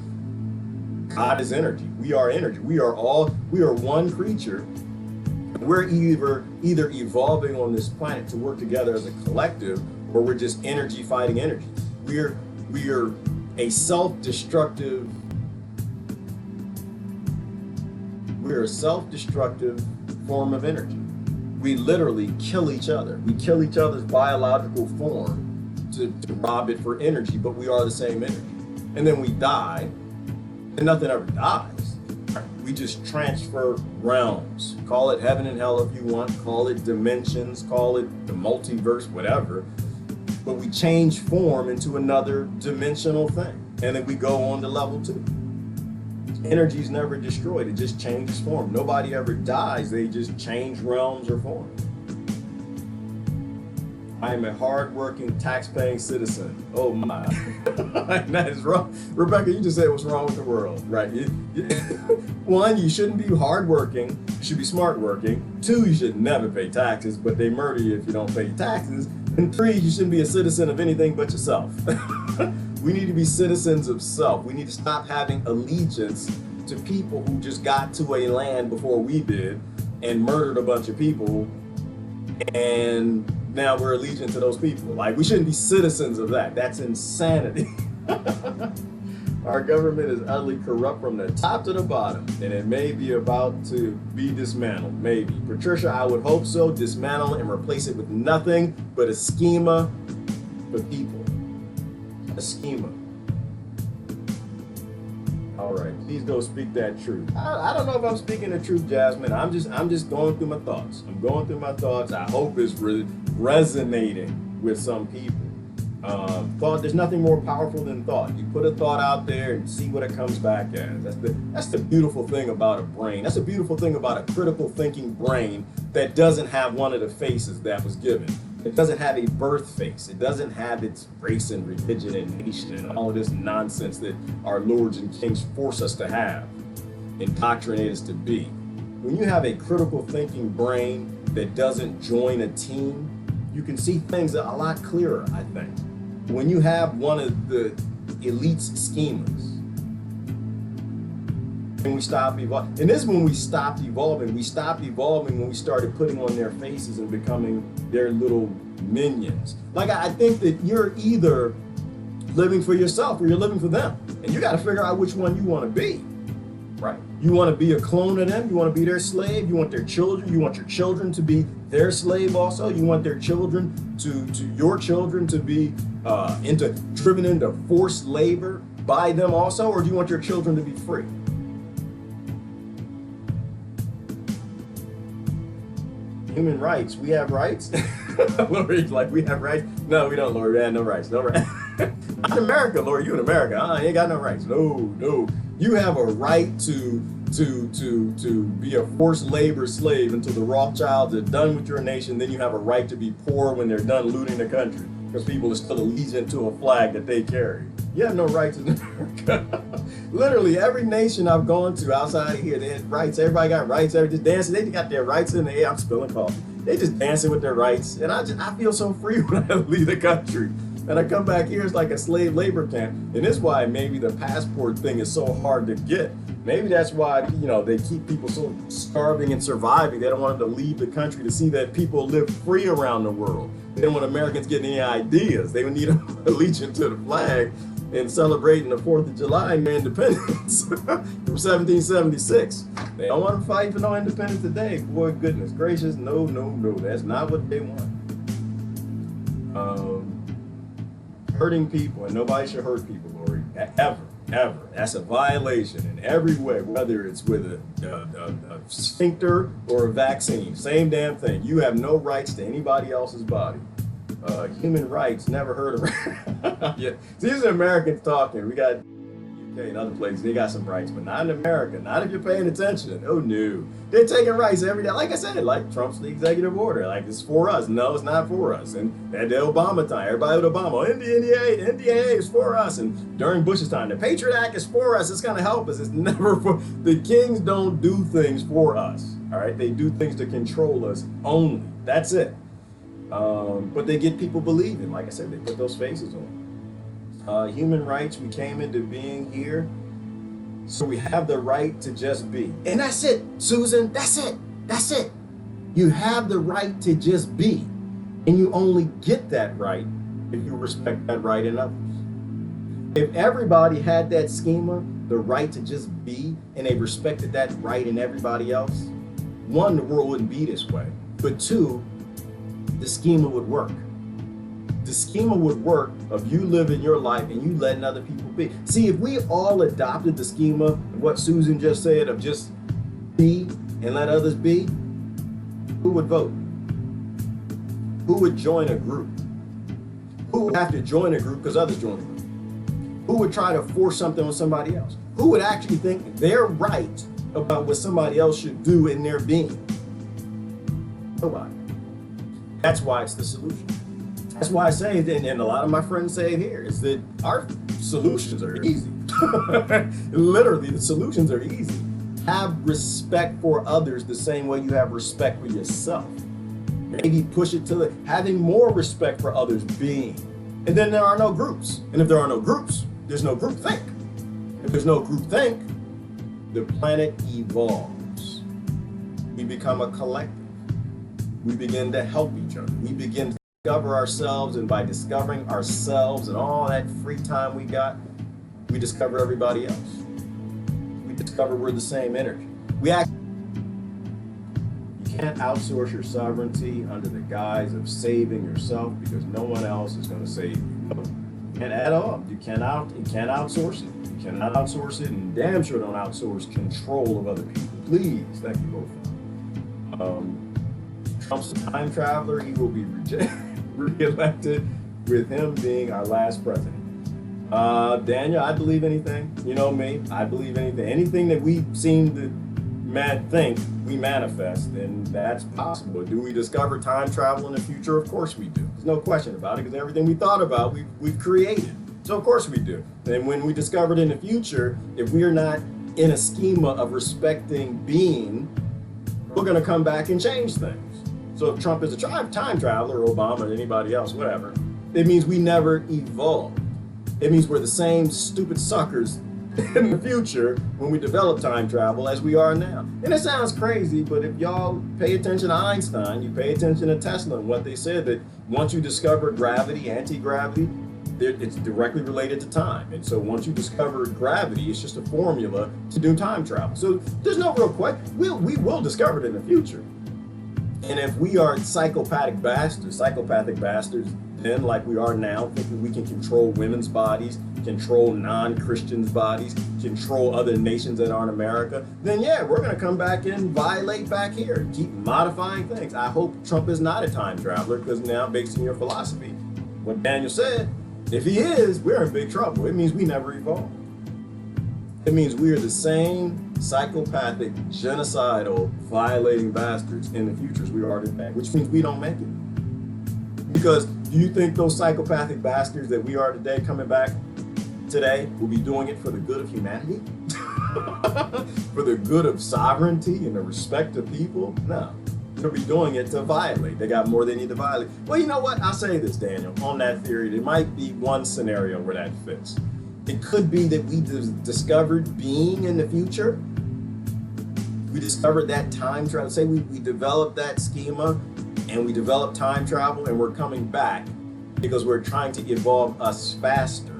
God is energy. We are energy. We are one creature. We're either evolving on this planet to work together as a collective, or we're just energy fighting energy. We are a self-destructive We're a self-destructive form of energy. We literally kill each other. We kill each other's biological form to rob it for energy, but we are the same energy. And then we die, and nothing ever dies. We just transfer realms. Call it heaven and hell if you want, call it dimensions, call it the multiverse, whatever. But we change form into another dimensional thing. And then we go on to level 2. Energy is never destroyed, it just changes form. Nobody ever dies, they just change realms or form. I am a hard-working, tax-paying citizen. Oh my. That is wrong. Rebecca, you just said what's wrong with the world, right? One, you shouldn't be hard-working, you should be smart-working. 2, you should never pay taxes, but they murder you if you don't pay taxes. And 3, you shouldn't be a citizen of anything but yourself. We need to be citizens of self. We need to stop having allegiance to people who just got to a land before we did and murdered a bunch of people, and now we're allegiant to those people. Like, we shouldn't be citizens of that. That's insanity. Our government is utterly corrupt from the top to the bottom, and it may be about to be dismantled, maybe. Patricia, I would hope so. Dismantle it and replace it with nothing but a schema for people. A schema. All right, please go speak that truth. I don't know if I'm speaking the truth, Jasmine. I'm just going through my thoughts. I'm going through my thoughts. I hope it's resonating with some people. Thought, there's nothing more powerful than thought. You put a thought out there and see what it comes back as. That's the beautiful thing about a brain. That's the beautiful thing about a critical thinking brain that doesn't have one of the faces that was given. It doesn't have a birth face. It doesn't have its race and religion and nation and all of this nonsense that our lords and kings force us to have, indoctrinate us to be. When you have a critical thinking brain that doesn't join a team, you can see things a lot clearer, I think. When you have one of the elite's schemas, and we stop evolving. And this is when we stopped evolving. We stopped evolving when we started putting on their faces and becoming their little minions. Like, I think that you're either living for yourself or you're living for them. And you got to figure out which one you want to be, right? You want to be a clone of them. You want to be their slave. You want their children. You want your children to be their slave also. You want their children to your children to be driven into forced labor by them also, or do you want your children to be free? Human rights. We have rights. Lord, like, we have rights? No, we don't, Lord. We have no rights. No rights. Not in America, Lord. You in America? You ain't got no rights. No. You have a right to be a forced labor slave until the Rothschilds are done with your nation. Then you have a right to be poor when they're done looting the country, because people are still allegiant to a flag that they carry. You have no rights in America. Literally every nation I've gone to outside of here, they had rights. Everybody got rights. Everybody just dancing. They got their rights in the air. I'm spilling coffee. They just dancing with their rights, and I feel so free when I leave the country. And I come back here, it's like a slave labor camp. And this is why maybe the passport thing is so hard to get. Maybe that's why, they keep people so starving and surviving. They don't want them to leave the country to see that people live free around the world. They don't want Americans getting any ideas. They would need a allegiance to the flag and celebrating the 4th of July and their independence from 1776. They don't want to fight for no independence today. Boy, goodness gracious, no. That's not what they want. Hurting people, and nobody should hurt people, Lori, ever. That's a violation in every way, whether it's with a sphincter or a vaccine. Same damn thing. You have no rights to anybody else's body. Human rights, never heard of. Yeah. These are Americans talking. We got UK and other places, they got some rights, but not in America. Not if you're paying attention. Oh no. They're taking rights every day. Like I said, like Trump's the executive order. Like, it's for us. No, it's not for us. And at the Obama time, everybody with Obama, NDAA is for us. And during Bush's time, the Patriot Act is for us. It's going to help us. It's never for, the kings don't do things for us. All right. They do things to control us only. That's it. But they get people believing. Like I said, they put those faces on. Human rights, we came into being here, so we have the right to just be. And that's it, Susan, that's it. You have the right to just be. And you only get that right if you respect that right in others. If everybody had that schema, the right to just be, and they respected that right in everybody else, one, the world wouldn't be this way. But two, the schema would work. the schema would work of you living your life and you letting other people be. See, if we all adopted the schema of what Susan just said of just be and let others be, who would vote? Who would join a group? Who would have to join a group because others join a group? Who would try to force something on somebody else? Who would actually think they're right about what somebody else should do in their being? Nobody. That's why it's the solution. That's why I say, and a lot of my friends say it here, is that our solutions are easy. Literally, the solutions are easy. Have respect for others the same way you have respect for yourself. Maybe push it to having more respect for others being. And then there are no groups. And if there are no groups, there's no groupthink. If there's no groupthink, the planet evolves. We become a collective. We begin to help each other. We begin to discover ourselves, and by discovering ourselves and all that free time we got, we discover everybody else. We discover we're the same energy. You can't outsource your sovereignty under the guise of saving yourself because no one else is going to save you. And at all, you can't outsource it. You cannot outsource it, and damn sure don't outsource control of other people. Please, thank you both. Trump's a time traveler. He will be re-elected with him being our last president. Daniel, I believe anything. You know me, I believe anything. Anything that we seem to think, we manifest, and that's possible. Do we discover time travel in the future? Of course we do. There's no question about it, because everything we thought about, we've created. So of course we do. And when we discover it in the future, if we are not in a schema of respecting being, we're going to come back and change things. So if Trump is a time traveler, or Obama, or anybody else, whatever, it means we never evolved. It means we're the same stupid suckers in the future when we develop time travel as we are now. And it sounds crazy, but if y'all pay attention to Einstein, you pay attention to Tesla and what they said, that once you discover gravity, anti-gravity, it's directly related to time. And so once you discover gravity, it's just a formula to do time travel. So there's no real question. We will discover it in the future. And if we are psychopathic bastards, then like we are now, thinking we can control women's bodies, control non-Christians' bodies, control other nations that aren't America, then yeah, we're going to come back and violate back here and keep modifying things. I hope Trump is not a time traveler, because now, based on your philosophy, what Daniel said, if he is, we're in big trouble. It means we never evolved. It means we are the same psychopathic, genocidal, violating bastards in the future as we are today, which means we don't make it. Because do you think those psychopathic bastards that we are today coming back today will be doing it for the good of humanity? For the good of sovereignty and the respect of people? No. They'll be doing it to violate. They got more they need to violate. Well, you know what? I'll say this, Daniel, on that theory, there might be one scenario where that fits. It could be that we discovered being in the future. We discovered that time travel. Say we developed that schema and we developed time travel, and we're coming back because we're trying to evolve us faster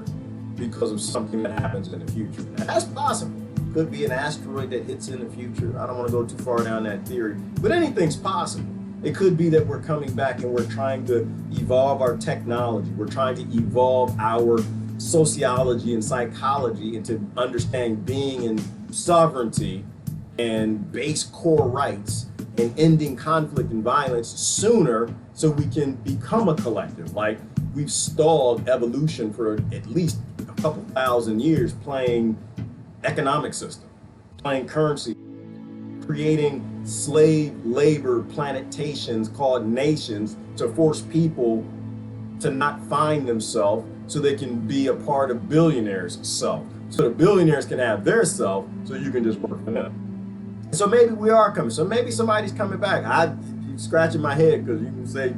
because of something that happens in the future. Now, that's possible. Could be an asteroid that hits in the future. I don't want to go too far down that theory, but anything's possible. It could be that we're coming back and we're trying to evolve our technology. We're trying to evolve our sociology and psychology into understanding being and sovereignty and base core rights and ending conflict and violence sooner, so we can become a collective. Like, we've stalled evolution for at least a couple thousand years playing economic system, playing currency, creating slave labor plantations called nations to force people to not find themselves so they can be a part of billionaires' self. So the billionaires can have their self, so you can just work for them. So maybe we are coming. So maybe somebody's coming back. I'm scratching my head because you can say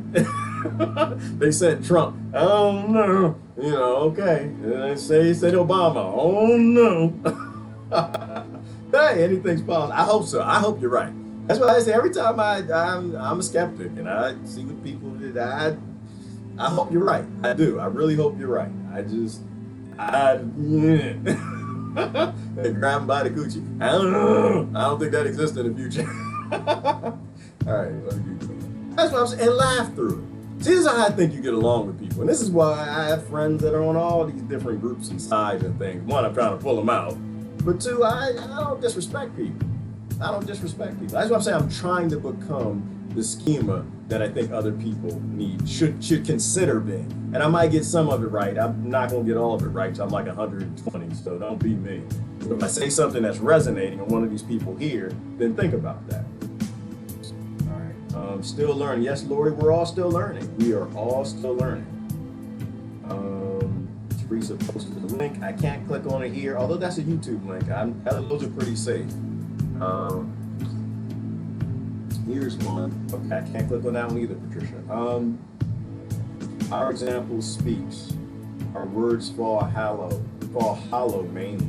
they said Trump. Oh no, you know, okay. And they said Obama. Oh no. Hey, anything's possible. I hope so. I hope you're right. That's why I say every time I'm a skeptic and I see what people did. I hope you're right. I do. I really hope you're right. They grab him by the coochie. I don't know. I don't think that exists in the future. All right, let me keep going. That's what I'm saying. And laugh through it. See, this is how I think you get along with people. And this is why I have friends that are on all these different groups and sides and things. One, I'm trying to pull them out. But two, I don't disrespect people. I don't disrespect people. That's what I'm saying. I'm trying to become the schema that I think other people should consider being. And I might get some of it right. I'm not going to get all of it right. So I'm like 120, so don't be me. But if I say something that's resonating on one of these people here, then think about that. Still learning. Yes, Lori, we're all still learning. We are all still learning. Teresa posted the link. I can't click on it here, although that's a YouTube link. Those are pretty safe. Here's one. Okay, I can't click on that one either, Patricia. Our example speaks. Our words fall hollow mainly.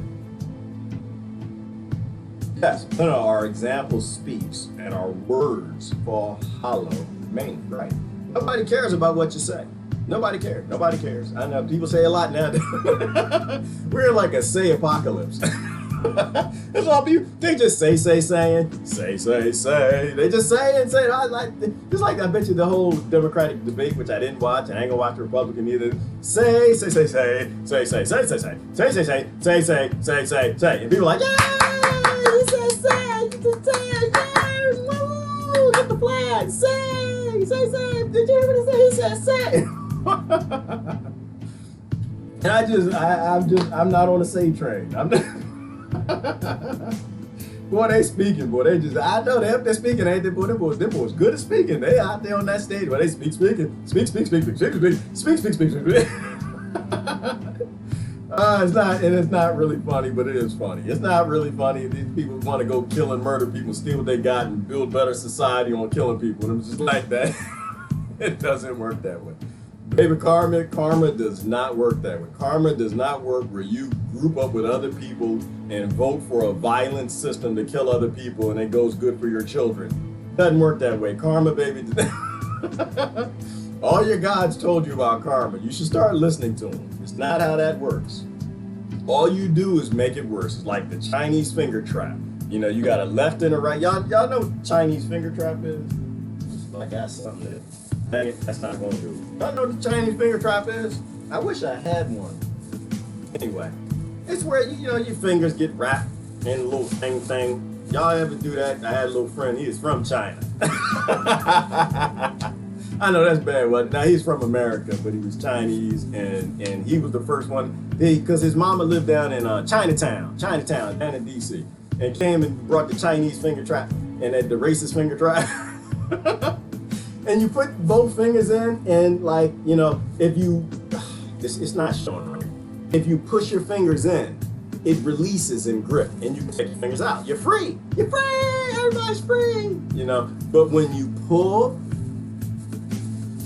Yes, no, our example speaks and our words fall hollow mainly, right? Nobody cares about what you say. Nobody cares. Nobody cares. I know people say a lot now. We're in like a say apocalypse. That's all people, they just saying. They just say and say. Just like I bet you the whole Democratic debate, which I didn't watch, and I ain't gonna watch the Republican either. Say. And people are like, yeah! Get the flag. Say. Did you hear what he said? Say. And I'm not on the say train. I'm not. Boy, they speaking. Boy, they just. I know they're speaking. Ain't they? Boy, them boys good at speaking. They out there on that stage where they speak. It's not really funny, but it is funny. It's not really funny. These people want to go kill and murder people, steal what they got, and build better society on killing people. And it's just like that. It doesn't work that way. Baby, karma does not work that way. Karma does not work where you group up with other people and vote for a violent system to kill other people and it goes good for your children. Doesn't work that way. Karma, baby. All your gods told you about karma. You should start listening to them. It's not how that works. All you do is make it worse. It's like the Chinese finger trap. You know, you got a left and a right. Y'all know what Chinese finger trap is? I got something there. Dang it, that's not going to do. Y'all know what the Chinese finger trap is? I wish I had one. Anyway, it's where, your fingers get wrapped in a little thing. Y'all ever do that? I had a little friend, he is from China. I know that's bad, but now he's from America, but he was Chinese, and he was the first one, because his mama lived down in Chinatown, down in D.C., and came and brought the Chinese finger trap, and the racist finger trap. And you put both fingers in, and if you, it's not showing right. If you push your fingers in, it releases and grip, and you take your fingers out. You're free. You're free. Everybody's free. But when you pull,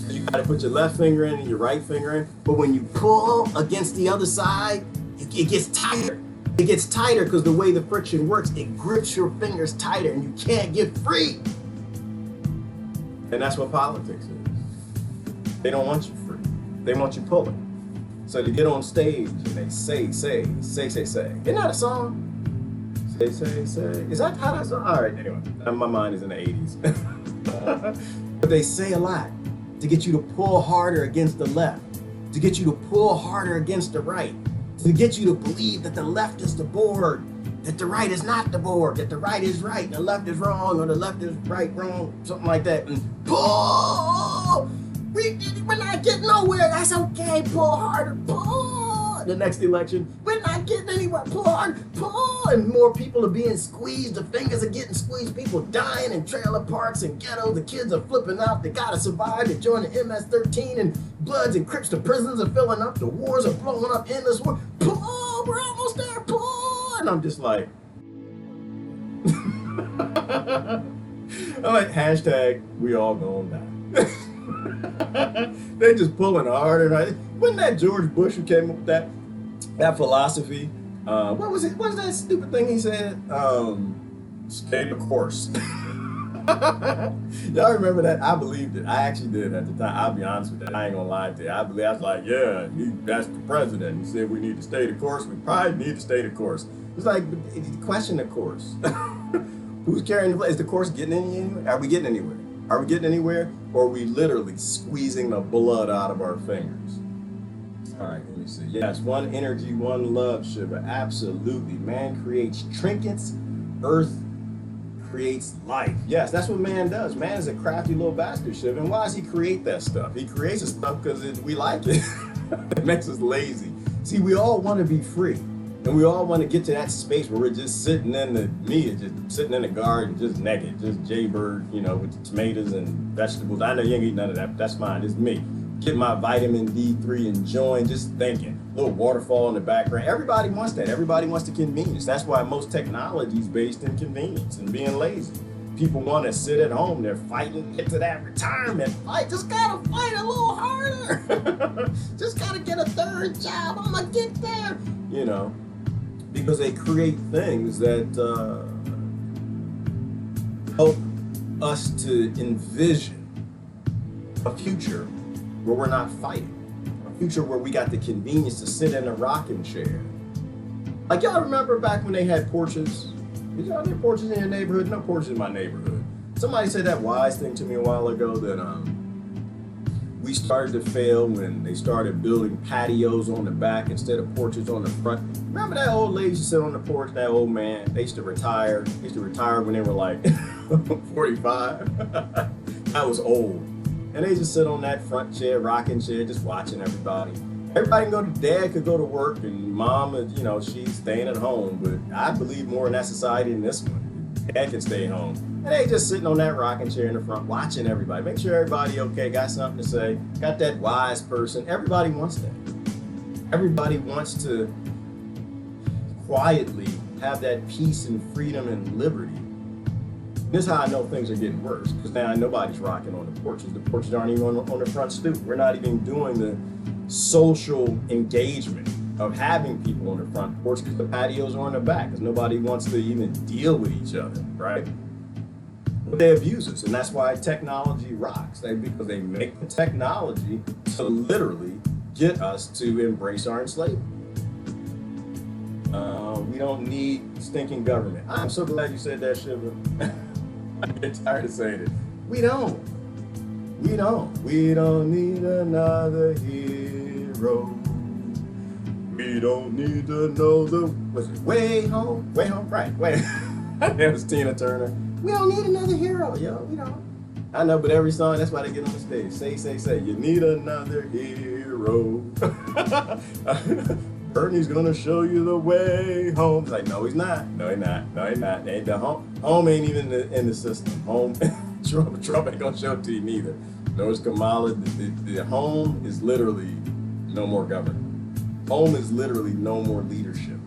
you got to put your left finger in and your right finger in. But when you pull against the other side, it gets tighter. It gets tighter because the way the friction works, it grips your fingers tighter, and you can't get free. And that's what politics is. They don't want you free. They want you pulling. So they get on stage and they say. Isn't that a song? Say. Is that how that song? All right, anyway. My mind is in the 80s. But they say a lot to get you to pull harder against the left, to get you to pull harder against the right, to get you to believe that the left is the board, that the right is not the board, that the right is right, and the left is wrong, or the left is right, wrong, something like that. And pull! We're not getting nowhere. That's okay. Pull harder. Pull. The next election, we're not getting anywhere. Pull harder. Pull. And more people are being squeezed. The fingers are getting squeezed. People dying in trailer parks and ghettos. The kids are flipping out. They gotta survive. They join the MS-13 and Bloods and Crips. The prisons are filling up. The wars are blowing up. Endless war. Pull. We're almost there. Pull. And I'm just like, I'm like, hashtag we all gonna die. They just pulling harder, right? Wasn't that George Bush who came up with that philosophy? What was it? What was that stupid thing he said? Stay the course. Y'all remember that? I believed it. I actually did at the time. I'll be honest with that. I ain't gonna lie to you. I was like, yeah, that's the president. He said we need to stay the course. We probably need to stay the course. It's like, question the course. Who's carrying the flag? Is the course getting anywhere? Are we getting anywhere? Are we getting anywhere? Or are we literally squeezing the blood out of our fingers? All right, let me see. Yes, one energy, one love, Shiva. Absolutely. Man creates trinkets, earth creates life. Yes, that's what man does. Man is a crafty little bastard, Shiva. And why does he create that stuff? He creates the stuff because we like it. It makes us lazy. See, we all want to be free. And we all want to get to that space where we're just sitting in just sitting in the garden, just naked, just jaybird, with the tomatoes and vegetables. I know you ain't eat none of that, but that's fine. It's me. Get my vitamin D3, enjoying, just thinking. A little waterfall in the background. Everybody wants that. Everybody wants the convenience. That's why most technology is based in convenience and being lazy. People want to sit at home. They're fighting to get to that retirement fight. Just gotta fight a little harder. Just gotta get a third job. I'm gonna get there. Because they create things that help us to envision a future where we're not fighting, a future where we got the convenience to sit in a rocking chair. Like, y'all remember back when they had porches? Did y'all have porches in your neighborhood? No porches in my neighborhood. Somebody said that wise thing to me a while ago that we started to fail when they started building patios on the back instead of porches on the front. Remember that old lady used to sit on the porch, that old man? They used to retire. They used to retire when they were like 45. That was old. And they just sit on that front chair, rocking chair, just watching everybody. Everybody can go to, dad could go to work and mom, she's staying at home. But I believe more in that society than this one. Dad can stay home. And they just sitting on that rocking chair in the front, watching everybody. Make sure everybody okay, got something to say, got that wise person. Everybody wants that. Everybody wants to quietly have that peace and freedom and liberty. This is how I know things are getting worse, because now nobody's rocking on the porches. The porches aren't even on the front stoop. We're not even doing the social engagement of having people on the front porch because the patios are on the back, because nobody wants to even deal with each other, right? But they abuse us, and that's why technology rocks. Because they make the technology to literally get us to embrace our enslavement. We don't need stinking government. I'm so glad you said that, Shiva. I get tired of saying it. We don't. We don't need another hero. We don't need to know what's it? Way home, right? That was Tina Turner. We don't need another hero, yo. We don't. I know, but every song, that's why they get on the stage. Say. You need another hero. Bernie's gonna show you the way home. It's like, no, he's not. No, he's not. The home ain't even in the system. Home, Trump ain't gonna show it to you neither. No, it's Kamala. The home is literally no more government. Home is literally no more leadership.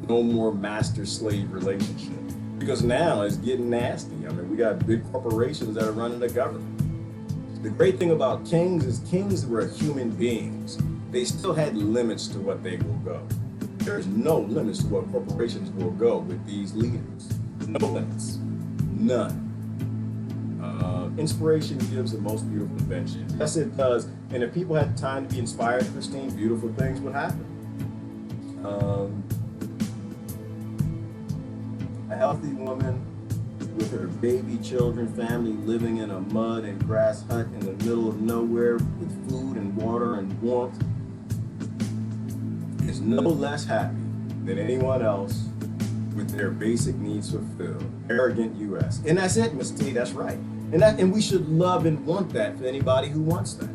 No more master-slave relationship. Because now it's getting nasty. I mean, we got big corporations that are running the government. The great thing about kings is kings were human beings. They still had limits to what they will go. There's no limits to what corporations will go with these leaders. No limits. None. Inspiration gives the most beautiful invention. Yes, it does. And if people had time to be inspired, Christine, beautiful things would happen. A healthy woman with her baby, children, family living in a mud and grass hut in the middle of nowhere with food and water and warmth is no less happy than anyone else with their basic needs fulfilled. Arrogant U.S. And that's it, Miss T, that's right. And we should love and want that for anybody who wants that.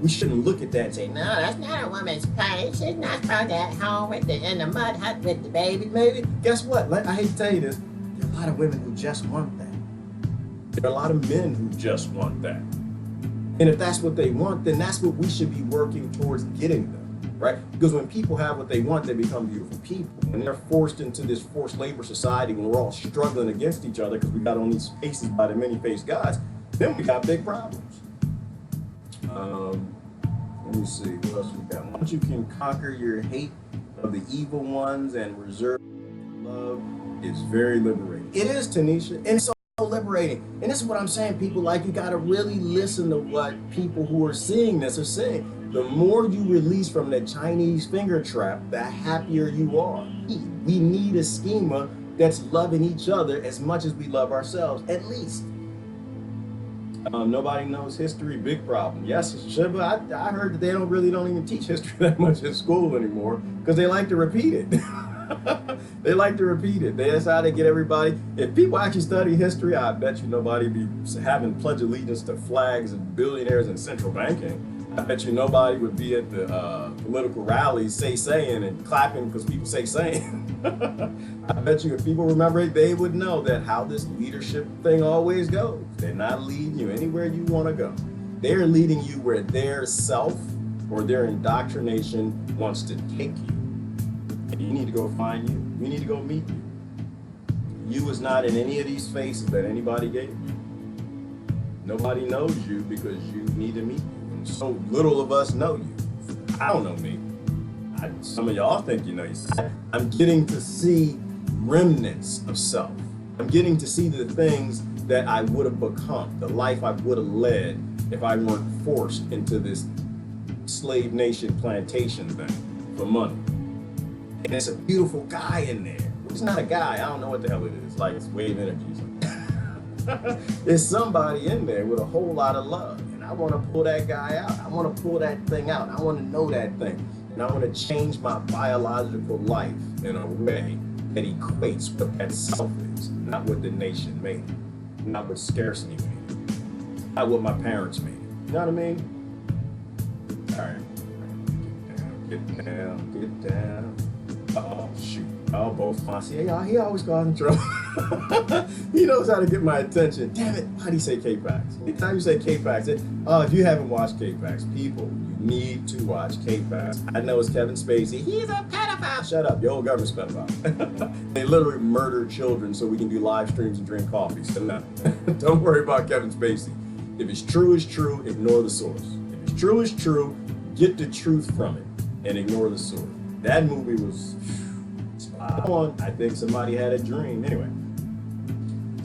We shouldn't look at that and say, no, that's not a woman's place. She's not supposed to at home in the mud hut with the baby movie. Guess what? I hate to tell you this. There are a lot of women who just want that. There are a lot of men who just want that. And if that's what they want, then that's what we should be working towards getting them, right? Because when people have what they want, they become beautiful people. When they're forced into this forced labor society, when we're all struggling against each other because we got on these faces by the many-faced gods, then we got big problems. Let me see, what else we got? Once you can conquer your hate of the evil ones and reserve love, it's very liberating. It is, Tanisha, and it's so liberating. And this is what I'm saying, people, you gotta really listen to what people who are seeing this are saying. The more you release from that Chinese finger trap, the happier you are. We need a schema that's loving each other as much as we love ourselves, at least. Nobody knows history, big problem. Yes, it should, but I heard that they don't even teach history that much in school anymore because they like to repeat it. They like to repeat it. That's how they get everybody. If people actually study history, I bet you nobody be having pledge allegiance to flags and billionaires and central banking. I bet you nobody would be at the political rallies saying and clapping because people saying. I bet you if people remember it, they would know that how this leadership thing always goes. They're not leading you anywhere you want to go. They're leading you where their self or their indoctrination wants to take you. And you need to go find you. You need to go meet you. You is not in any of these faces that anybody gave you. Nobody knows you because you need to meet you. And so little of us know you. I don't know me. Some of y'all think you know yourself. I'm getting to see remnants of self. I'm getting to see the things that I would have become, the life I would have led if I weren't forced into this slave nation plantation thing for money. And there's a beautiful guy in there. It's not a guy, I don't know what the hell it is. Like it's wave energy or something. There's somebody in there with a whole lot of love. And I want to pull that guy out. I want to pull that thing out. I want to know that thing. And I want to change my biological life in a way that equates what that self is, not what the nation made it, not what scarcity made it, not what my parents made it. You know what I mean? All right. Get down. Oh, shoot. Oh, both my see, he always causing trouble. He knows how to get my attention. Damn it, why'd he say K-Pax? Anytime you say K-Pax, if you haven't watched K-Pax, people, you need to watch K-Pax. I know it's Kevin Spacey. He's a pedophile. Shut up, your whole government's pedophile. They literally murder children so we can do live streams and drink coffee. So no, don't worry about Kevin Spacey. If it's true, it's true. Ignore the source. If it's true, it's true. Get the truth from it and ignore the source. That movie was spot on. I think somebody had a dream. Anyway,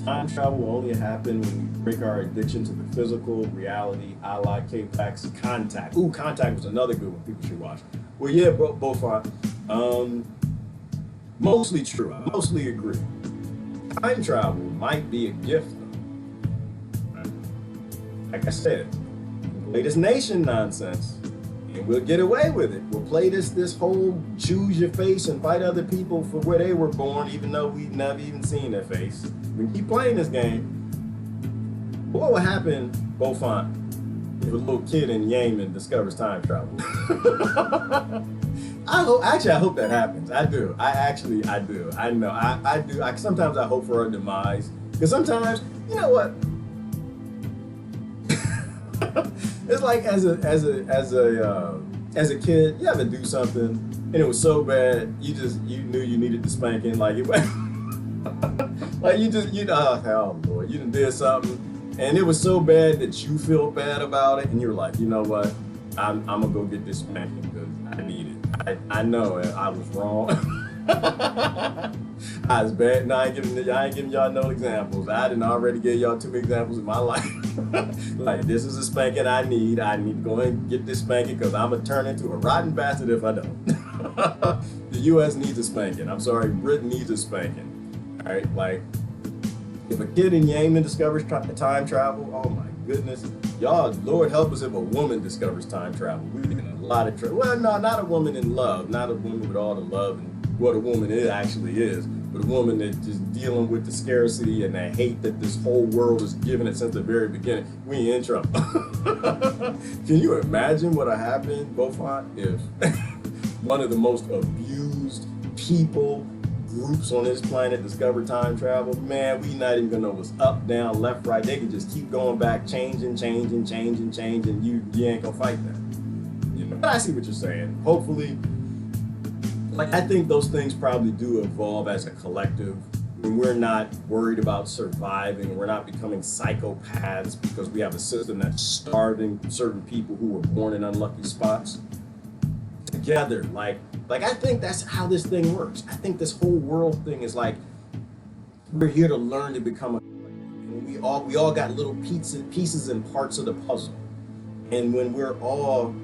time travel will only happen when we break our addiction to the physical reality, a la K-Pax. Contact. Ooh, Contact was another good one people should watch. Well, yeah, both are. Mostly true. I mostly agree. Time travel might be a gift, though. Like I said, play this nation nonsense. And we'll get away with it. We'll play this whole choose your face and fight other people for where they were born, even though we've never even seen their face. We keep playing this game. What would happen, Beaufort, if a little kid in Yemen discovers time travel? I hope that happens. I do. I do. I know. I do. Sometimes I hope for her demise. Because sometimes, you know what? It's like as a kid, you ever do something and it was so bad you knew you needed the spanking, like it like oh Lord, you done did something and it was so bad that you feel bad about it and you're like, you know what, I'm gonna go get this spanking because I need it. I know I was wrong. I was bad. No, I ain't giving y'all no examples. I didn't already give y'all 2 examples in my life. Like, this is a spanking I need. I need to go and get this spanking because I'm going to turn into a rotten bastard if I don't. The U.S. needs a spanking. I'm sorry, Britain needs a spanking. All right, like, if a kid in Yemen discovers time travel, oh my goodness. Y'all, Lord help us if a woman discovers time travel. We're in a lot of trouble. Well, no, not a woman in love. Not a woman with all the love and what a woman actually is, but a woman that's just dealing with the scarcity and the hate that this whole world has given it since the very beginning. We in trouble. Can you imagine what would happen, Beaufort, if one of the most abused people groups on this planet discovered time travel? Man, we not even gonna know what's up, down, left, right. They can just keep going back, changing. You ain't gonna fight that. You know. But I see what you're saying. Hopefully. Like, I think those things probably do evolve as a collective. When we're not worried about surviving, we're not becoming psychopaths because we have a system that's starving certain people who were born in unlucky spots. Together, like I think that's how this thing works. I think this whole world thing is like, we're here to learn to become a collective. And we all got little pieces and parts of the puzzle. And when we're all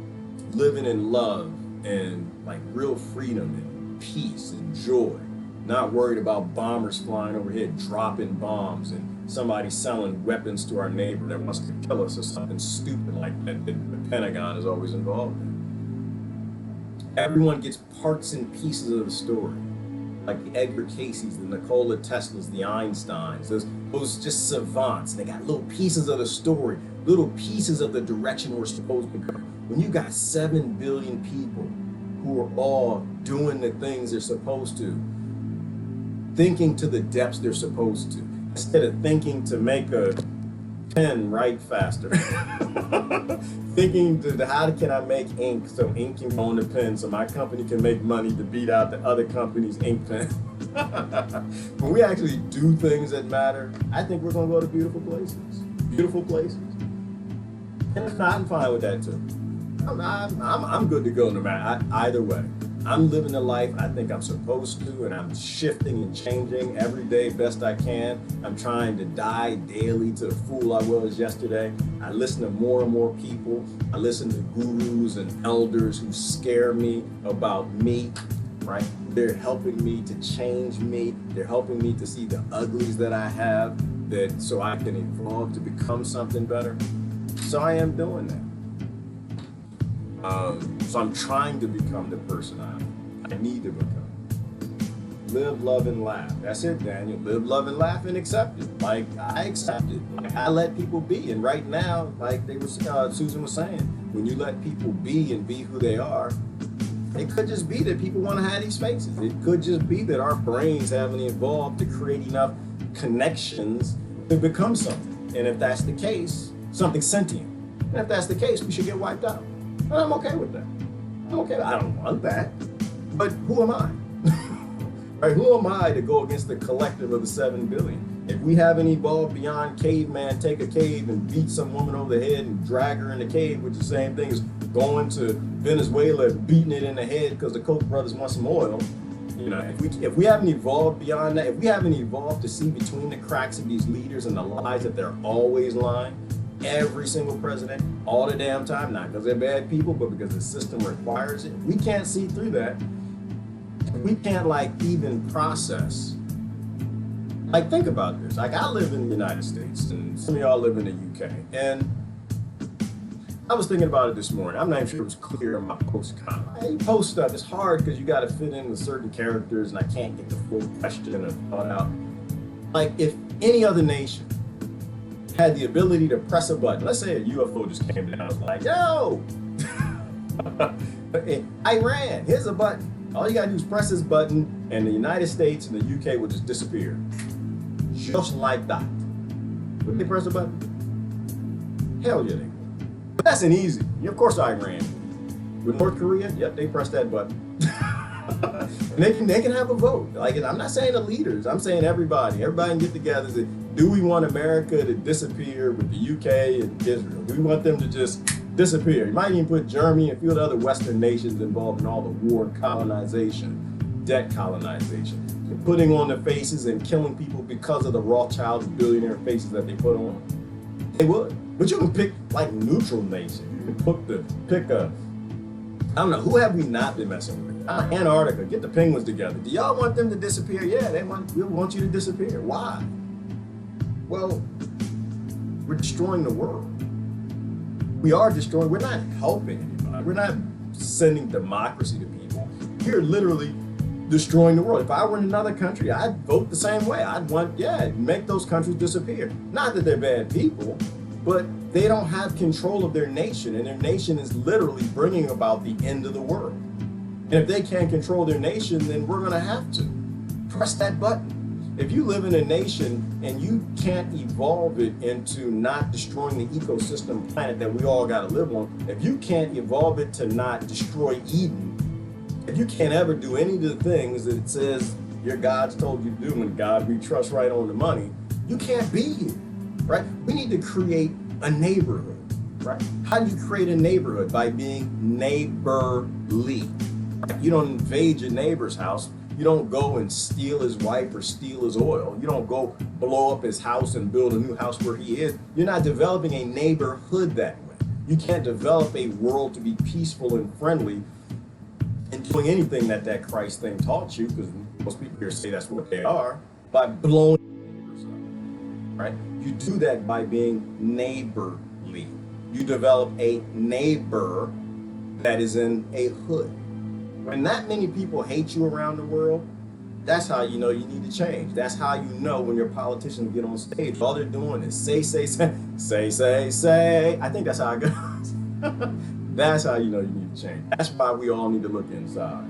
living in love and like real freedom and peace and joy, not worried about bombers flying overhead dropping bombs and somebody selling weapons to our neighbor that wants to kill us or something stupid like that the Pentagon is always involved in. Everyone gets parts and pieces of the story. Like the Edgar Caseys, the Nikola Teslas, the Einsteins, those just savants. They got little pieces of the story, little pieces of the direction we're supposed to go. When you got 7 billion people who are all doing the things they're supposed to, thinking to the depths they're supposed to, instead of thinking to make a pen write faster, thinking to how can I make ink so ink can go on the pen so my company can make money to beat out the other company's ink pen. When we actually do things that matter, I think we're going to go to beautiful places. Beautiful places. And if not, I'm fine with that too. I'm good to go no matter either way. I'm living the life I think I'm supposed to, and I'm shifting and changing every day best I can. I'm trying to die daily to the fool I was yesterday. I listen to more and more people. I listen to gurus and elders who scare me about me, right? They're helping me to change me. They're helping me to see the uglies that I have, that so I can evolve to become something better. So I am doing that. So I'm trying to become the person I need to become. Live, love, and laugh. That's it, Daniel. Live, love, and laugh, and accept it. Like, I accept it. Like, I let people be. And right now, like Susan was saying, when you let people be and be who they are, it could just be that people want to have these faces. It could just be that our brains haven't evolved to create enough connections to become something. And if that's the case, something sentient. And if that's the case, we should get wiped out. And I'm okay with that. I'm okay. I don't want that. But who am I? Right? Who am I to go against the collective of the 7 billion? If we haven't evolved beyond caveman, take a cave and beat some woman over the head and drag her in the cave, which is the same thing as going to Venezuela and beating it in the head because the Koch brothers want some oil. You know, if we haven't evolved beyond that, if we haven't evolved to see between the cracks of these leaders and the lies that they're always lying, every single president, all the damn time, not because they're bad people, but because the system requires it. We can't see through that. We can't like even process. Like, think about this. Like, I live in the United States, and some of y'all live in the UK. And I was thinking about it this morning. I'm not even sure it was clear in my post comment. I post stuff. It's hard because you got to fit in with certain characters, and I can't get the full question or thought out. Like, if any other nation had the ability to press a button. Let's say a UFO just came down and was like, yo, Iran, here's a button. All you gotta do is press this button and the United States and the UK will just disappear. Just like that. Would they press a button? Hell yeah, they would. But that's an easy. Of course Iran. With North Korea, yep, they press that button. And they can have a vote. Like, I'm not saying the leaders, I'm saying everybody. Everybody can get together and say, do we want America to disappear with the UK and Israel? Do we want them to just disappear? You might even put Germany and a few of the other Western nations involved in all the war and colonization, debt colonization, putting on the faces and killing people because of the Rothschild billionaire faces that they put on. They would. But you can pick like neutral nation. You can pick a, I don't know, who have we not been messing with? Antarctica, get the penguins together. Do y'all want them to disappear? Yeah, we want you to disappear. Why? Well, we're destroying the world. We are destroying, we're not helping anybody. We're not sending democracy to people. We're literally destroying the world. If I were in another country, I'd vote the same way. I'd want, make those countries disappear. Not that they're bad people, but they don't have control of their nation, and their nation is literally bringing about the end of the world. And if they can't control their nation, then we're gonna have to. Press that button. If you live in a nation and you can't evolve it into not destroying the ecosystem planet that we all gotta live on, if you can't evolve it to not destroy Eden, if you can't ever do any of the things that it says your God's told you to do, and God we trust right on the money, you can't be here, right? We need to create a neighborhood, right? How do you create a neighborhood? By being neighborly. You don't invade your neighbor's house. You don't go and steal his wife or steal his oil. You don't go blow up his house and build a new house where he is. You're not developing a neighborhood that way. You can't develop a world to be peaceful and friendly and doing anything that Christ thing taught you, because most people here say that's what they are, by blowing neighbors up. right? You do that by being neighborly. You develop a neighbor that is in a hood. When that many people hate you around the world, that's how you know you need to change. That's how you know when your politicians get on stage, all they're doing is say. I think that's how it goes. That's how you know you need to change. That's why we all need to look inside.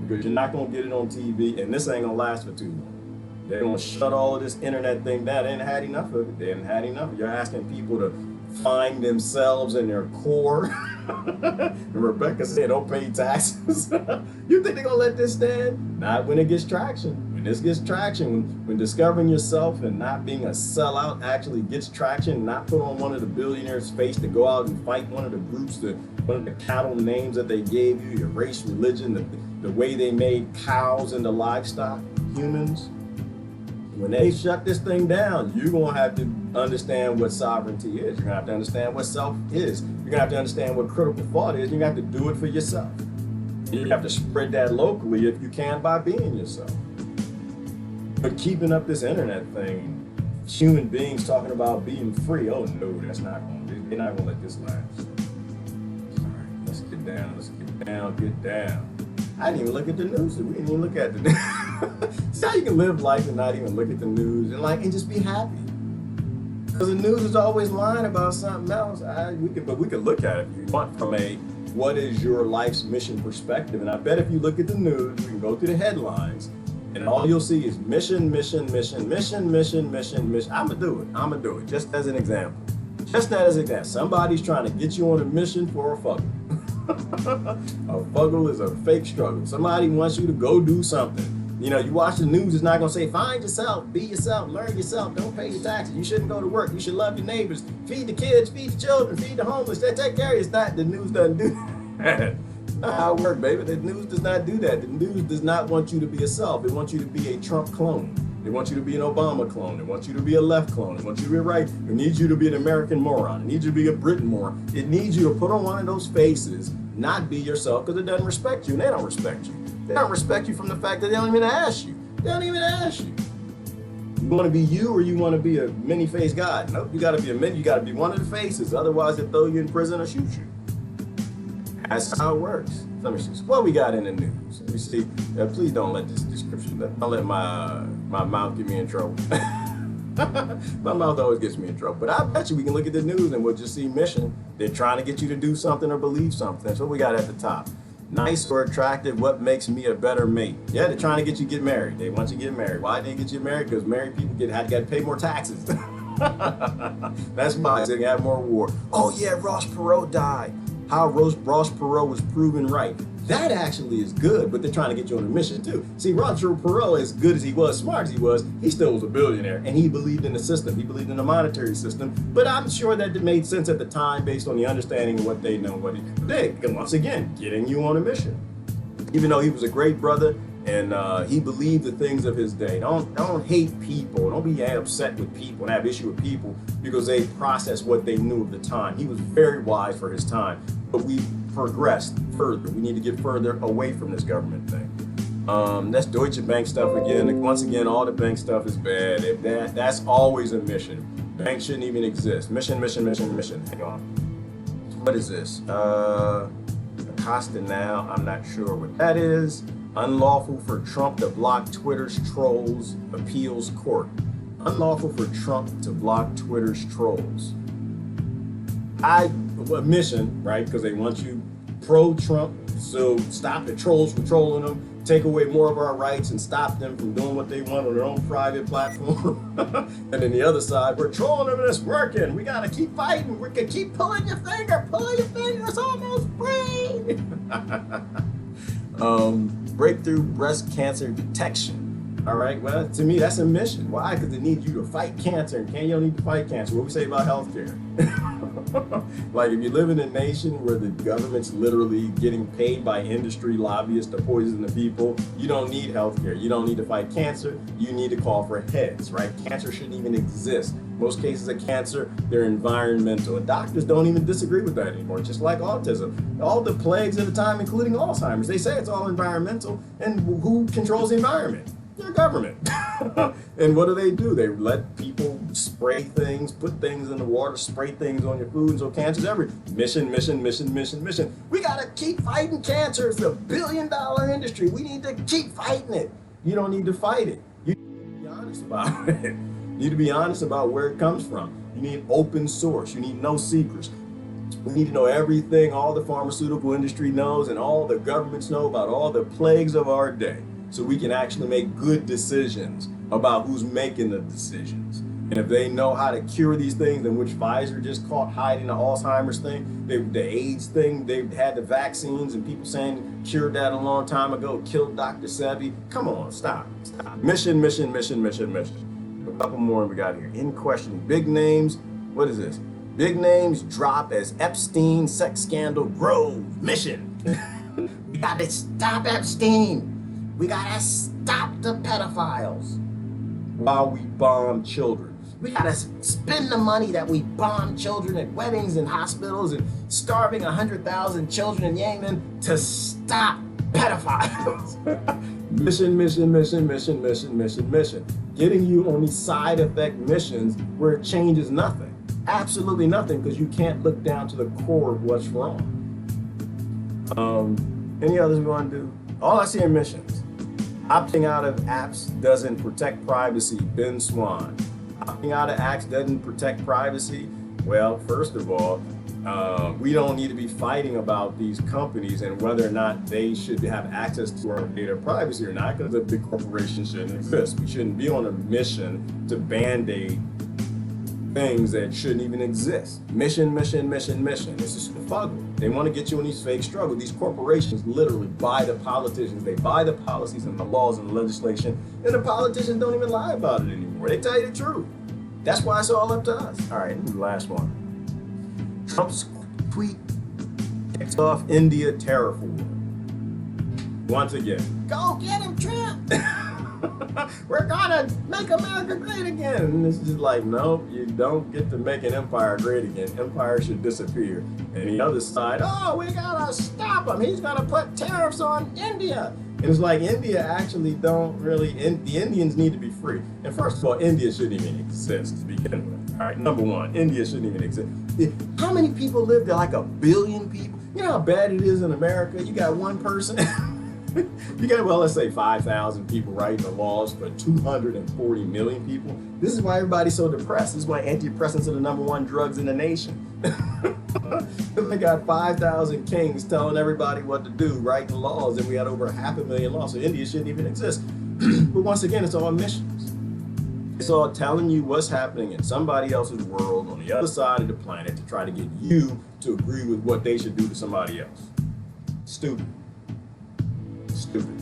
Because you're not going to get it on TV, and this ain't going to last for too long. They're going to shut all of this internet thing down. They ain't had enough of it. They haven't had enough. You're asking people to find themselves in their core. And Rebecca said, don't pay taxes. You think they're going to let this stand? Not when it gets traction. When this gets traction, when discovering yourself and not being a sellout actually gets traction, not put on one of the billionaires' face to go out and fight one of the groups, one of the cattle names that they gave you, your race, religion, the way they made cows into livestock, humans. When they shut this thing down, you're going to have to understand what sovereignty is. You're going to have to understand what self is. You're going to have to understand what critical thought is. You're going to have to do it for yourself. You have to spread that locally if you can by being yourself. But keeping up this internet thing, human beings talking about being free, oh no, that's not going to, they're not going to let this last. All right, let's get down. I didn't even look at the news. We didn't even look at the news. See how you can live life and not even look at the news and just be happy. Because the news is always lying about something else. But we could look at it if you want from a what is your life's mission perspective. And I bet if you look at the news, we can go through the headlines, and all you'll see is mission. I'm gonna do it. Just as an example. Somebody's trying to get you on a mission for a fuck. A fuggle is a fake struggle. Somebody wants you to go do something. You watch the news, it's not going to say, find yourself, be yourself, learn yourself, don't pay your taxes, you shouldn't go to work, you should love your neighbors, feed the kids, feed the children, feed the homeless, they take care of you. It's not, the news doesn't do that. That's not how it works, baby. The news does not do that. The news does not want you to be yourself. It wants you to be a Trump clone. They want you to be an Obama clone. They want you to be a left clone. They want you to be a right. It needs you to be an American moron. It needs you to be a Britain moron. It needs you to put on one of those faces, not be yourself, because it doesn't respect you, and they don't respect you. They don't respect you from the fact that they don't even ask you. You want to be you, or you want to be a many-faced God? Nope, you got to be you got to be one of the faces. Otherwise, they throw you in prison or shoot you. That's how it works. Let me see. What we got in the news? Let me see. Please don't let this description, don't let my mouth get me in trouble. My mouth always gets me in trouble. But I bet you we can look at the news and we'll just see mission. They're trying to get you to do something or believe something. That's what we got at the top. Nice or attractive, what makes me a better mate? Yeah, they're trying to get you to get married. They want you to get married. Why did they get you married? Because married people got to pay more taxes. That's why they have more war. Oh yeah, Ross Perot died. How Ross Perot was proven right. That actually is good, but they're trying to get you on a mission too. See, Ross Perot, as good as he was, smart as he was, he still was a billionaire, and he believed in the system. He believed in the monetary system, but I'm sure that it made sense at the time based on the understanding of what they know, what he did. And once again, getting you on a mission. Even though he was a great brother, and he believed the things of his day. Don't hate people. Don't be upset with people and have issue with people because they process what they knew of the time. He was very wise for his time, but we progressed further. We need to get further away from this government thing. That's Deutsche Bank stuff again. Once again, all the bank stuff is bad. That's always a mission. Banks shouldn't even exist. Mission. Hang on. What is this? Acosta now. I'm not sure what that is. Unlawful for Trump to block Twitter's trolls, appeals court. Unlawful for Trump to block Twitter's trolls. Mission, right? Because they want you pro-Trump, so stop the trolls from trolling them, take away more of our rights and stop them from doing what they want on their own private platform. And then the other side, we're trolling them and it's working. We got to keep fighting. We can keep pulling your finger, it's almost free. Breakthrough breast cancer detection. All right, well, to me, that's a mission. Why? Because they need you to fight cancer, and you don't need to fight cancer. What we say about healthcare? Like, if you live in a nation where the government's literally getting paid by industry lobbyists to poison the people, you don't need healthcare. You don't need to fight cancer. You need to call for heads, right? Cancer shouldn't even exist. Most cases of cancer, they're environmental. And doctors don't even disagree with that anymore, just like autism. All the plagues of the time, including Alzheimer's, they say it's all environmental. And who controls the environment? Your government. And what do? They let people spray things, put things in the water, spray things on your food, and so cancer's everywhere. Mission, mission, mission, mission, mission. We gotta keep fighting cancer. It's a billion-dollar industry. We need to keep fighting it. You don't need to fight it. You need to be honest about it. You need to be honest about where it comes from. You need open source. You need no secrets. We need to know everything all the pharmaceutical industry knows and all the governments know about all the plagues of our day, so we can actually make good decisions about who's making the decisions. And if they know how to cure these things, in which Pfizer just caught hiding the Alzheimer's thing, the AIDS thing, they've had the vaccines and people saying cured that a long time ago, killed Dr. Sebi. Come on, stop. Mission, mission, mission, mission, mission. A couple more we got here. In question, big names. What is this? Big names drop as Epstein sex scandal grows. Mission. We gotta stop Epstein. We gotta stop the pedophiles while we bomb children. We gotta spend the money that we bomb children at weddings and hospitals and starving 100,000 children in Yemen to stop pedophiles. Mission, mission, mission, mission, mission, mission, mission. Getting you on these side effect missions where it changes nothing. Absolutely nothing, because you can't look down to the core of what's wrong. Any others we want to do? All I see are missions. Opting out of apps doesn't protect privacy. Ben Swan. Opting out of apps doesn't protect privacy. Well, first of all, we don't need to be fighting about these companies and whether or not they should have access to our data privacy or not, because the big corporations shouldn't exist. We shouldn't be on a mission to band-aid things that shouldn't even exist. Mission, mission, mission, mission. It's just befuddling. They want to get you in these fake struggles. These corporations literally buy the politicians. They buy the policies and the laws and the legislation, and the politicians don't even lie about it anymore. They tell you the truth. That's why it's all up to us. All right, the last one. Trump's tweet kicks off India tariff war. Once again, go get him, Trump. We're gonna make America great again. And it's just like, no, you don't get to make an empire great again. Empire should disappear. And the other side, oh, we gotta stop him. He's gonna put tariffs on India. And it's like, India actually don't really, the Indians need to be free. And first of all, India shouldn't even exist to begin with. All right, number one, India shouldn't even exist. How many people live there? Like 1 billion people? You know how bad it is in America? You got one person. You got, well, let's say 5,000 people writing the laws for 240 million people. This is why everybody's so depressed. This is why antidepressants are the #1 drugs in the nation. They got 5,000 kings telling everybody what to do, writing laws, and we had over 500,000 laws. So India shouldn't even exist. But once again, it's all missions. It's all telling you what's happening in somebody else's world on the other side of the planet to try to get you to agree with what they should do to somebody else. Stupid. Stupid.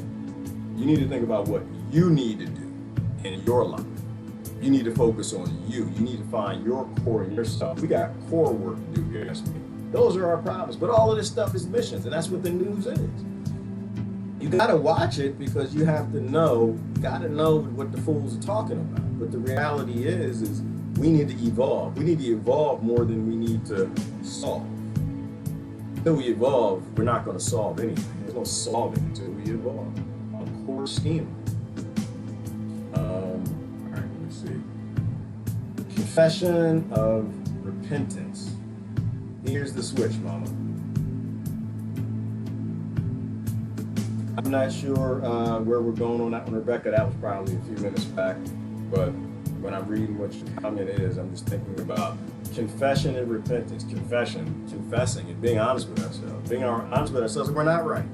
You need to think about what you need to do in your life. You need to focus on you. You need to find your core and yourself. We got core work to do here this week. Those are our problems. But all of this stuff is missions, and that's what the news is. You gotta watch it because you have to know, what the fools are talking about. But the reality is we need to evolve. We need to evolve more than we need to solve. Until we evolve, we're not going to solve anything. There's no solving until we evolve. A core schema. All right, let me see. Confession of repentance. Here's the switch, mama. I'm not sure where we're going on that one, Rebecca. That was probably a few minutes back. But when I'm reading what your comment is, I'm just thinking about confession and repentance. Confession, confessing, and being honest with ourselves. Being honest with ourselves, we're not right.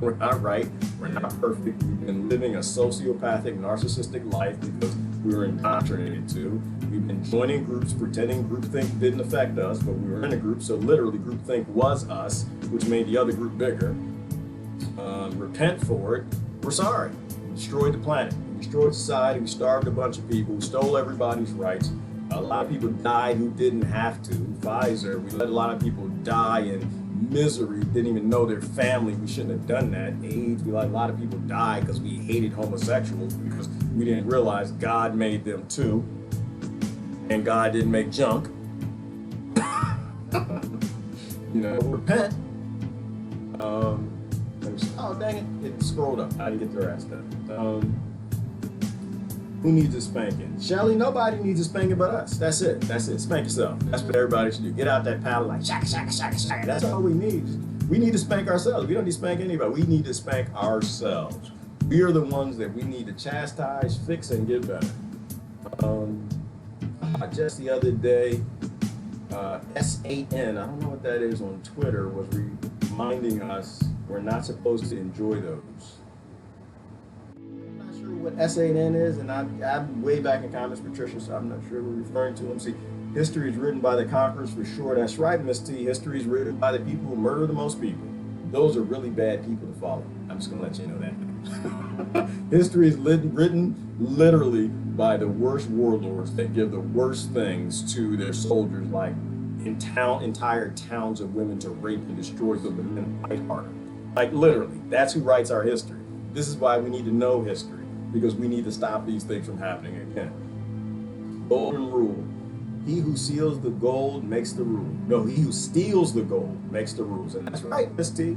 We're not right. We're not perfect. We've been living a sociopathic, narcissistic life because we were indoctrinated to. We've been joining groups, pretending groupthink didn't affect us, but we were in a group, so literally groupthink was us, which made the other group bigger. Repent for it. We're sorry. We destroyed the planet. We destroyed society. We starved a bunch of people. We stole everybody's rights. A lot of people died who didn't have to. Pfizer, we let a lot of people die in misery, didn't even know their family. We shouldn't have done that. AIDS, we let a lot of people die because we hated homosexuals because we didn't realize God made them too. And God didn't make junk. Repent. Oh, dang it. It scrolled up. I didn't get the rest of it. Who needs a spanking? Shelly, nobody needs a spanking but us. That's it. That's it. Spank yourself. That's what everybody should do. Get out that paddle like shaka, shaka, shaka, shaka. That's all we need. We need to spank ourselves. We don't need to spank anybody. We need to spank ourselves. We are the ones that we need to chastise, fix, and get better. Just the other day, SAN, I don't know what that is on Twitter, was reminding us we're not supposed to enjoy those. What SAN is, and I'm way back in comments, Patricia, so I'm not sure we're referring to them. See, history is written by the conquerors for sure. That's right, Miss T. History is written by the people who murder the most people. Those are really bad people to follow. I'm just gonna let you know that. History is written literally by the worst warlords that give the worst things to their soldiers, like entire towns of women to rape and destroy so the men fight harder. Like literally, that's who writes our history. This is why we need to know history, because we need to stop these things from happening again. Golden rule. He who seals the gold makes the rule. No, he who steals the gold makes the rules. And that's right, Miss T.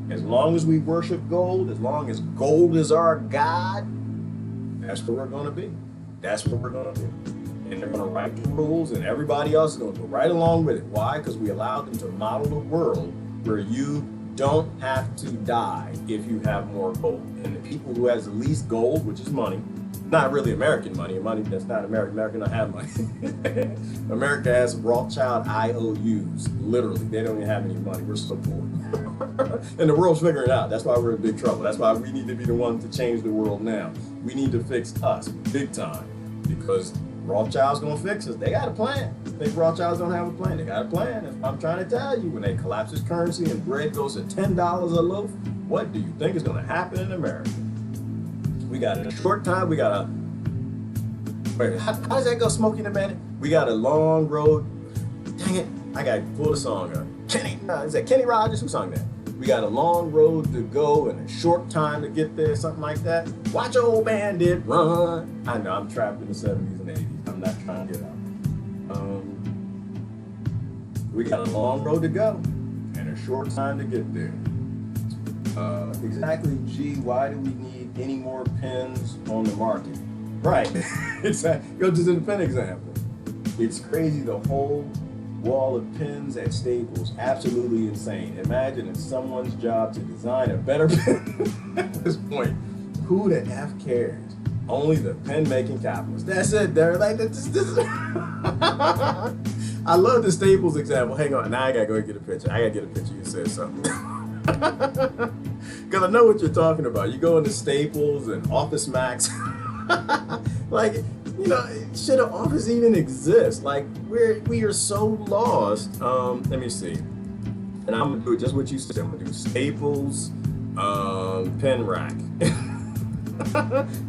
As long as we worship gold, as long as gold is our God, that's where we're going to be. That's what we're going to do. And they're going to write the rules, and everybody else is going to go right along with it. Why? Because we allowed them to model a world where you don't have to die if you have more gold. And the people who has the least gold, which is money, not really American money, money that's not American. America don't have money. America has Rothschild IOUs. Literally, they don't even have any money. We're so poor. And the world's figuring it out. That's why we're in big trouble. That's why we need to be the ones to change the world now. We need to fix us big time, because Rothschild's gonna fix us. They got a plan. Think Rothschilds don't have a plan? They got a plan. That's what I'm trying to tell you. When they collapse this currency and bread goes to $10 a loaf, what do you think is gonna happen in America? We got a short time. We got a wait. How does that go, Smokey the Bandit? We got a long road. Dang it! I got to pull the song up. Kenny, is that Kenny Rogers? Who sung that? We got a long road to go and a short time to get there, something like that. Watch old bandit run. I know I'm trapped in the 70s and 80s. I'm not trying to get out. We got a long road to go and a short time to get there. Exactly, G, why do we need any more pens on the market? Right, go just in the pen example. It's crazy, the whole wall of pens at Staples, absolutely insane. Imagine it's someone's job to design a better pen. At this point, who the F cares? Only the pen making capitalists. That's it, they're like, this. I love the Staples example. Hang on, now I gotta go get a picture. You said something. Because I know what you're talking about. You go into Staples and Office Max. Like, you know, should an office even exist? Like, we are so lost. Let me see. And I'm gonna do it just what you said. I'm gonna do Staples, pen rack,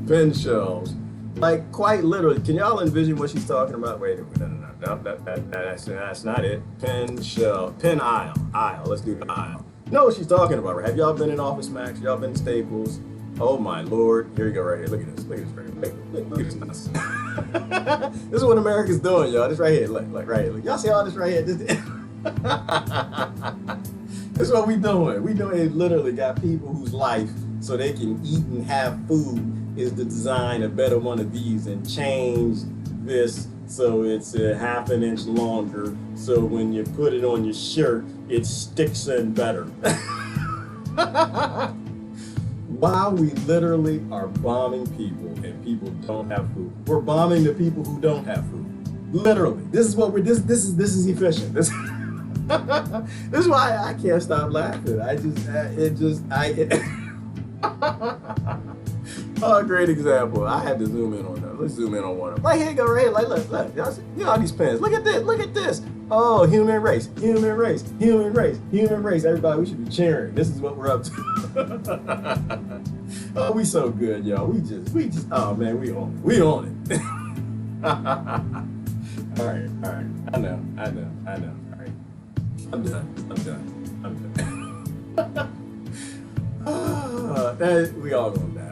pen shelves. Like, quite literally. Can y'all envision what she's talking about? Wait a minute, no, that's not it. Pen shelf, pen aisle. Let's do the aisle. You know what she's talking about, right? Have y'all been in Office Max? Y'all been in Staples? Oh my Lord. Here you go right here. Look at this. Look at this right here. This is what America's doing, y'all. This right here. Like right here. Look. Y'all see all this right here? This is what we doing. We literally got people whose life, so they can eat and have food, is to design a better one of these and change this so it's a half an inch longer, so when you put it on your shirt, it sticks in better. While we literally are bombing people and people don't have food. We're bombing the people who don't have food. Literally. This is what this is efficient. This is why I can't stop laughing. Oh, great example. I had to zoom in on that. Let's zoom in on one of them. Right here, go right here. Like, look. Y'all see, you know all these pens. Look at this. Oh, human race. Everybody, we should be cheering. This is what we're up to. Oh, we so good, y'all. We just, oh man, we on it. All right. I know. All right. I'm done. We all gonna die.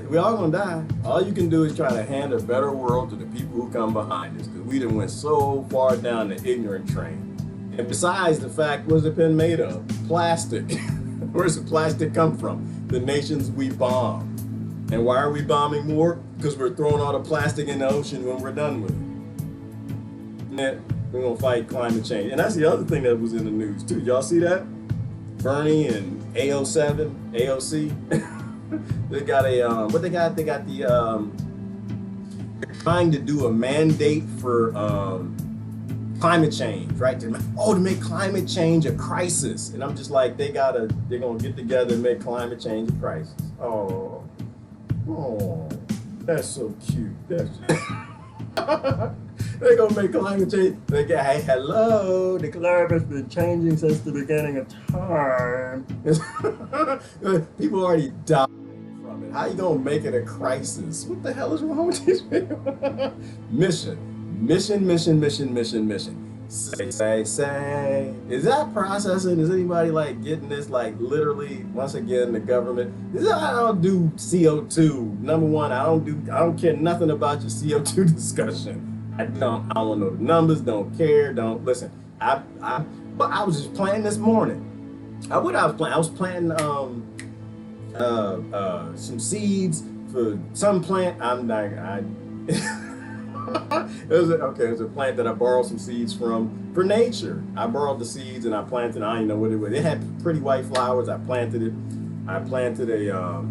We all gonna die. All you can do is try to hand a better world to the people who come behind us, because we done went so far down the ignorant train. And besides the fact, what's the pen made of? Plastic. Where's the plastic come from? The nations we bomb. And why are we bombing more? Because we're throwing all the plastic in the ocean when we're done with it. And we're gonna fight climate change. And that's the other thing that was in the news too. Y'all see that? Bernie and AOC. They got a what they got? They got the they're trying to do a mandate for climate change, right? To make climate change a crisis. And I'm just like, they're gonna get together and make climate change a crisis. Oh, that's so cute. That's they're gonna make climate change. They get, hey, hello, the climate has been changing since the beginning of time. People already died from it. How you gonna make it a crisis? What the hell is wrong with these people? Mission. Say. Is that processing? Is anybody like getting this? Like literally, once again, the government. I don't do CO2. Number one, I don't care nothing about your CO2 discussion. I don't want to know the numbers. Don't care. Don't listen. I was just planting this morning. I was planting some seeds for some plant. It was a plant that I borrowed some seeds from for nature. I borrowed the seeds and I planted. I didn't know what it was. It had pretty white flowers. I planted it. I planted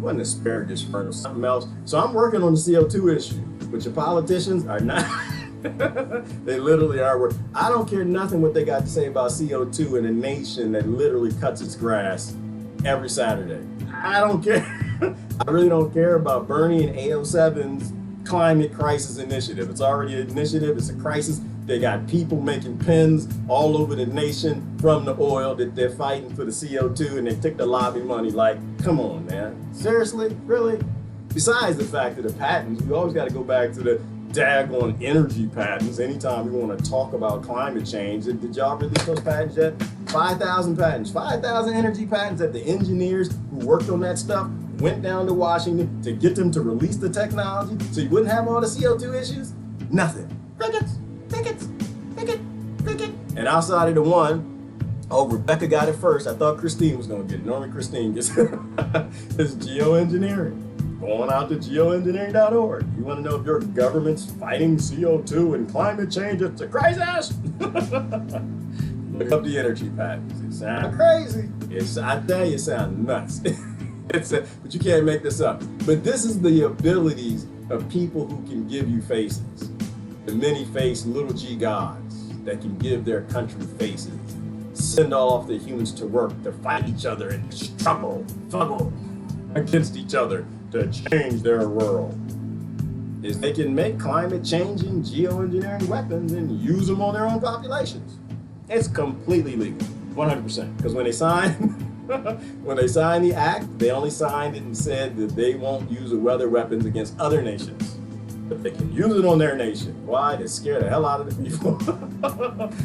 wasn't asparagus or something else. So I'm working on the CO2 issue, but your politicians are not. They literally are. I don't care nothing what they got to say about CO2 in a nation that literally cuts its grass every Saturday. I don't care. I really don't care about Bernie and AO7's climate crisis initiative. It's already an initiative. It's a crisis. They got people making pens all over the nation from the oil that they're fighting for the CO2, and they took the lobby money. Like, come on, man. Seriously? Really? Besides the fact that the patents, we always got to go back to the daggone energy patents anytime we want to talk about climate change. Did y'all release those patents yet? 5,000 patents, 5,000 energy patents that the engineers who worked on that stuff went down to Washington to get them to release the technology so you wouldn't have all the CO2 issues? Nothing. Crickets. And outside of the one, Rebecca got it first. I thought Christine was going to get it. Normally Christine gets it. It's geoengineering. Going out to geoengineering.org. You want to know if your government's fighting CO2 and climate change? It's a crisis. Look up the energy patents. It sounds crazy. I tell you, it sounds nuts. But you can't make this up. But this is the abilities of people who can give you faces. The many-faced little g gods that can give their country faces. Send off the humans to work to fight each other and struggle against each other to change their world. Is they can make climate changing geoengineering weapons and use them on their own populations. It's completely legal, 100%. Because when they signed the act, they only signed it and said that they won't use the weather weapons against other nations. But they can use it on their nation. Why? To scare the hell out of the people.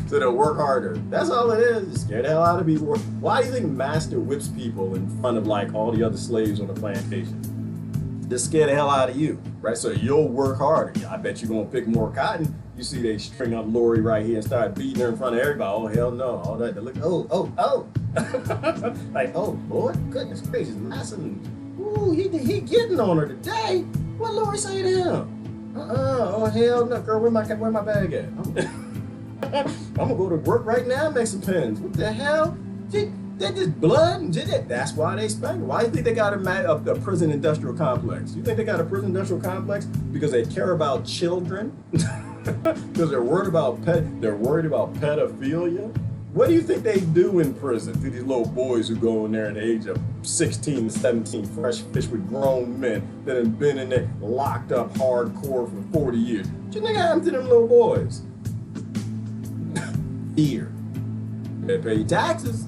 So they'll work harder. That's all it is. To scare the hell out of people. Why do you think master whips people in front of like all the other slaves on the plantation? To scare the hell out of you, right? So you'll work harder. I bet you're gonna pick more cotton. You see they string up Lori right here and start beating her in front of everybody. Oh hell no! All that. They look. Oh. Like, oh Lord, goodness gracious, massive. Ooh, he getting on her today. What Lori say to him? Oh hell no, girl. Where my bag at? I'm gonna go to work right now and make some pens. What the hell? They just blood and did it. That's why they spank. Why do you think they got a prison industrial complex? You think they got a prison industrial complex because they care about children? Because they're worried about pedophilia? What do you think they do in prison to these little boys who go in there at the age of 16 and 17, fresh fish with grown men that have been in there locked up hardcore for 40 years? What you think happened to them little boys? Fear. You better pay your taxes.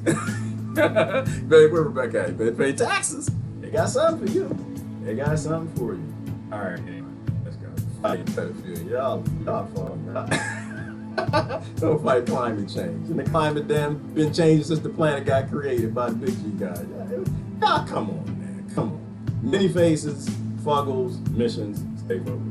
Where Rebecca at? You better pay taxes. They got something for you. They got something for you. All right, anyway, let's go. Fight pedophilia. Y'all fun, man. Don't fight climate change. And the climate been changing since the planet got created by the big G guys. Y'all, come on, man. Come on. Many faces, fuggles, missions, stay focused.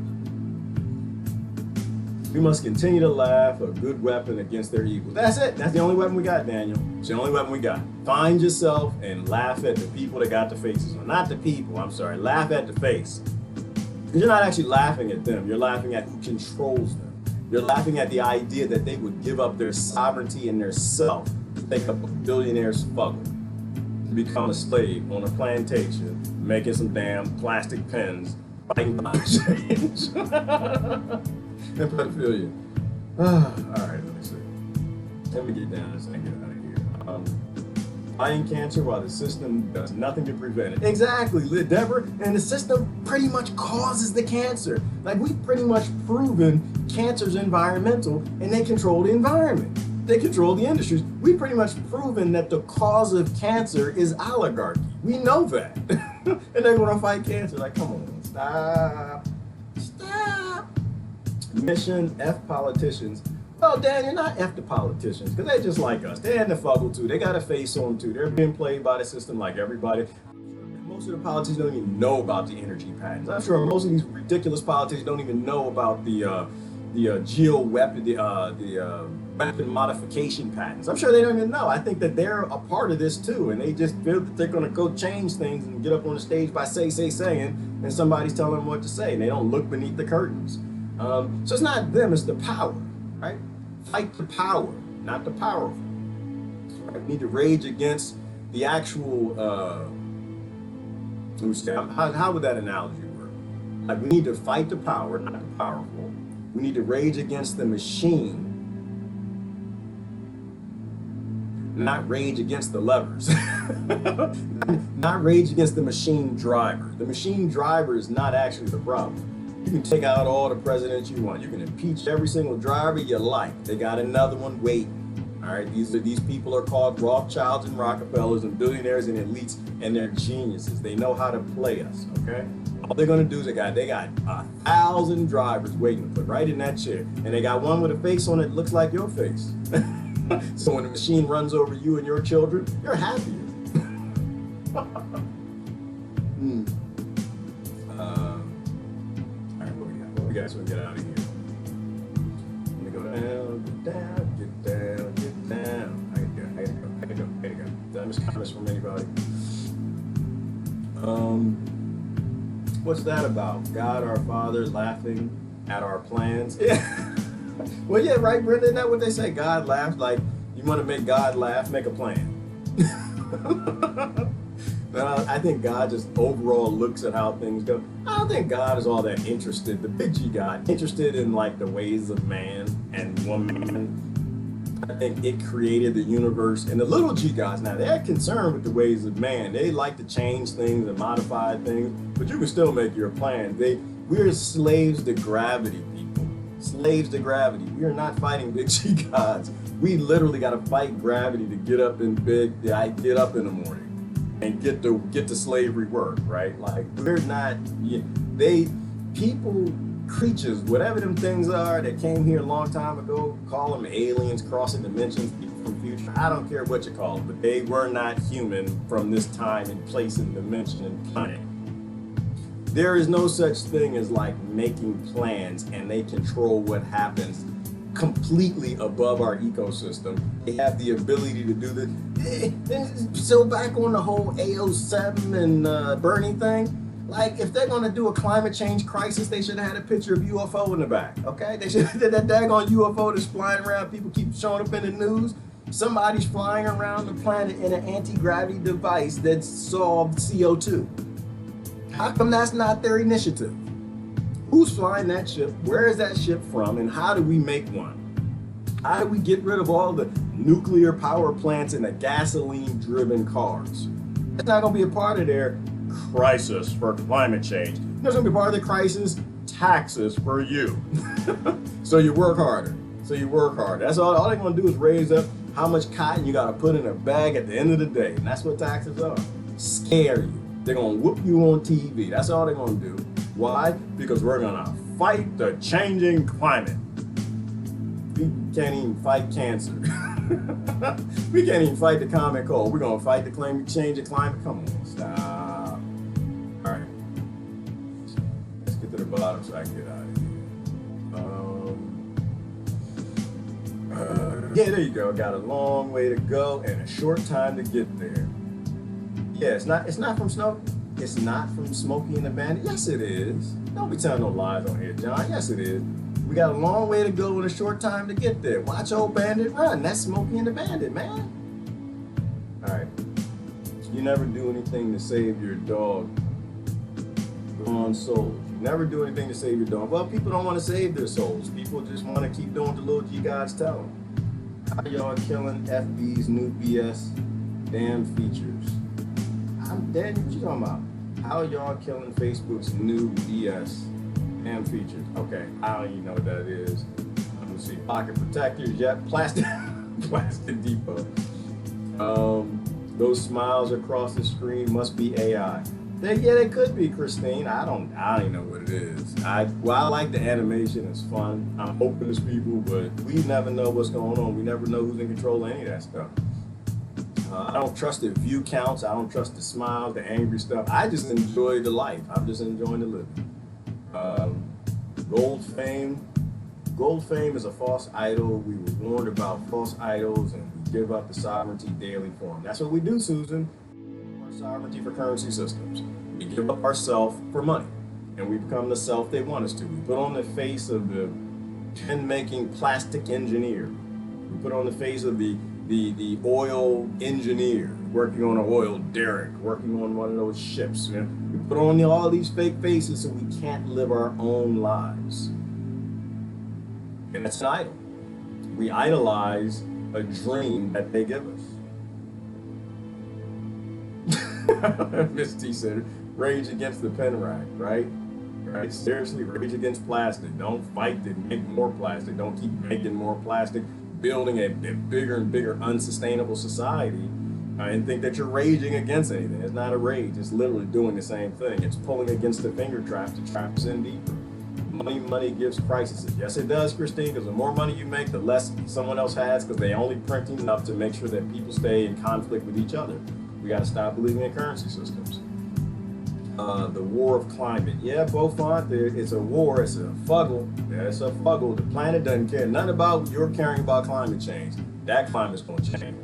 We must continue to laugh, a good weapon against their evil. That's it. That's the only weapon we got, Daniel. It's the only weapon we got. Find yourself and laugh at the people that got the faces on. Not the people, I'm sorry. Laugh at the face. You're not actually laughing at them. You're laughing at who controls them. You're laughing at the idea that they would give up their sovereignty and their self to take up a billionaire's struggle, to become a slave on a plantation, making some damn plastic pens, fighting climate change. And pedophilia. All right, let me see. Let me get down this and get out of here. Fighting cancer while the system does nothing to prevent it. Exactly, Deborah. And the system pretty much causes the cancer. Like, we've pretty much proven cancer's environmental, and they control the environment. They control the industries. We've pretty much proven that the cause of cancer is oligarchy. We know that. And they're going to fight cancer. Like, come on, stop. Mission F politicians. Well, Dan, you're not F the politicians, because they're just like us. They're in the fuggle too. They got a face on them too. They're being played by the system like everybody. Most of the politicians don't even know about the energy patents. I'm sure most of these ridiculous politicians don't even know about the weapon modification patents. I'm sure they don't even know. I think that they're a part of this too, and they just feel that they're going to go change things and get up on the stage by saying, and somebody's telling them what to say, and they don't look beneath the curtains. So it's not them, it's the power, right? Fight the power, not the powerful. Right? We need to rage against the actual, let me see, how would that analogy work? Like, we need to fight the power, not the powerful. We need to rage against the machine, not rage against the levers. Not rage against the machine driver. The machine driver is not actually the problem. You can take out all the presidents you want. You can impeach every single driver you like. They got another one waiting. All right, these people are called Rothschilds and Rockefellers and billionaires and elites, and they're geniuses. They know how to play us. Okay, all they're gonna do is they got 1,000 drivers waiting to put right in that chair, and they got one with a face on it that looks like your face. So when the machine runs over you and your children, you're happier. So we get out of here. Let me go down, get down. I gotta go. Did I miss comments from anybody? What's that about? God our Father laughing at our plans? Yeah. Well, yeah, right, Brenda, isn't that what they say? God laughs. Like, you want to make God laugh, make a plan. I think God just overall looks at how things go. I don't think God is all that interested, the big G God, interested in like the ways of man and woman. I think it created the universe, and the little G gods now, they're concerned with the ways of man. They like to change things and modify things, but you can still make your plan. We're slaves to gravity, people. Slaves to gravity. We are not fighting big G gods. We literally got to fight gravity to get up in the morning and get to slavery work, right? Like, we're not, creatures, whatever them things are that came here a long time ago, call them aliens, crossing dimensions, people from future, I don't care what you call them, but they were not human from this time and place and dimension and planet. There is no such thing as like making plans and they control what happens completely above our ecosystem. They have the ability to do this. So back on the whole AO7 and Bernie thing, like, if they're gonna do a climate change crisis, they should have had a picture of UFO in the back, okay? They should have that daggone UFO that's flying around, people keep showing up in the news. Somebody's flying around the planet in an anti-gravity device that solved CO2. How come that's not their initiative? Who's flying that ship? Where is that ship from? And how do we make one? How do we get rid of all the nuclear power plants and the gasoline-driven cars? That's not going to be a part of their crisis for climate change. There's going to be part of the crisis, taxes for you. So you work harder. That's all they're going to do is raise up how much cotton you got to put in a bag at the end of the day. And that's what taxes are. Scare you. They're going to whoop you on TV. That's all they're going to do. Why? Because we're going to fight the changing climate. We can't even fight cancer. We can't even fight the common cold. We're going to fight the changing climate. Come on, stop. All right. Let's get to the bottom so I can get out of here. Yeah, there you go. Got a long way to go and a short time to get there. Yeah, it's not from Snow. It's not from Smokey and the Bandit. Yes, it is. Don't be telling no lies on here, John. Yes, it is. We got a long way to go and a short time to get there. Watch old Bandit run. That's Smokey and the Bandit, man. All right. You never do anything to save your dog on souls. You never do anything to save your dog. Well, people don't want to save their souls. People just want to keep doing what the little G gods tell them. How y'all killing FB's new BS damn features? I'm dead. What you talking about? How y'all killing Facebook's new BS damn features? Okay, I don't even know what that is. Let me see. Pocket protectors, yep. Plastic Depot. Those smiles across the screen must be AI. They could be, Christine. I don't even know what it is. I like the animation. It's fun. I'm open to people, but we never know what's going on. We never know who's in control of any of that stuff. I don't trust the view counts. I don't trust the smiles, the angry stuff. I just enjoy the life. I'm just enjoying the living. Gold fame is a false idol. We were warned about false idols, and we give up the sovereignty daily for them. That's what we do, Susan. Our sovereignty for currency systems. We give up ourself for money, and we become the self they want us to. We put on the face of the pen-making plastic engineer. We put on the face of the oil engineer working on an oil derrick, working on one of those ships. You know? We put on all these fake faces so we can't live our own lives. And that's an idol. We idolize a dream that they give us. Miss T said, rage against the pen rack, right? Right? Seriously, rage against plastic. Don't fight to make more plastic. Don't keep making more plastic, building a bigger and bigger unsustainable society, and think that you're raging against anything. It's not a rage. It's literally doing the same thing. It's pulling against the finger trap to trap us in deeper. Money gives crises. Yes, it does, Christine, because the more money you make, the less someone else has, because they only print enough to make sure that people stay in conflict with each other. We got to stop believing in currency systems. The war of climate. Yeah, Beaufont, it's a war. It's a fuggle. Yeah, it's a fuggle. The planet doesn't care nothing about you're caring about climate change. That climate's going to change.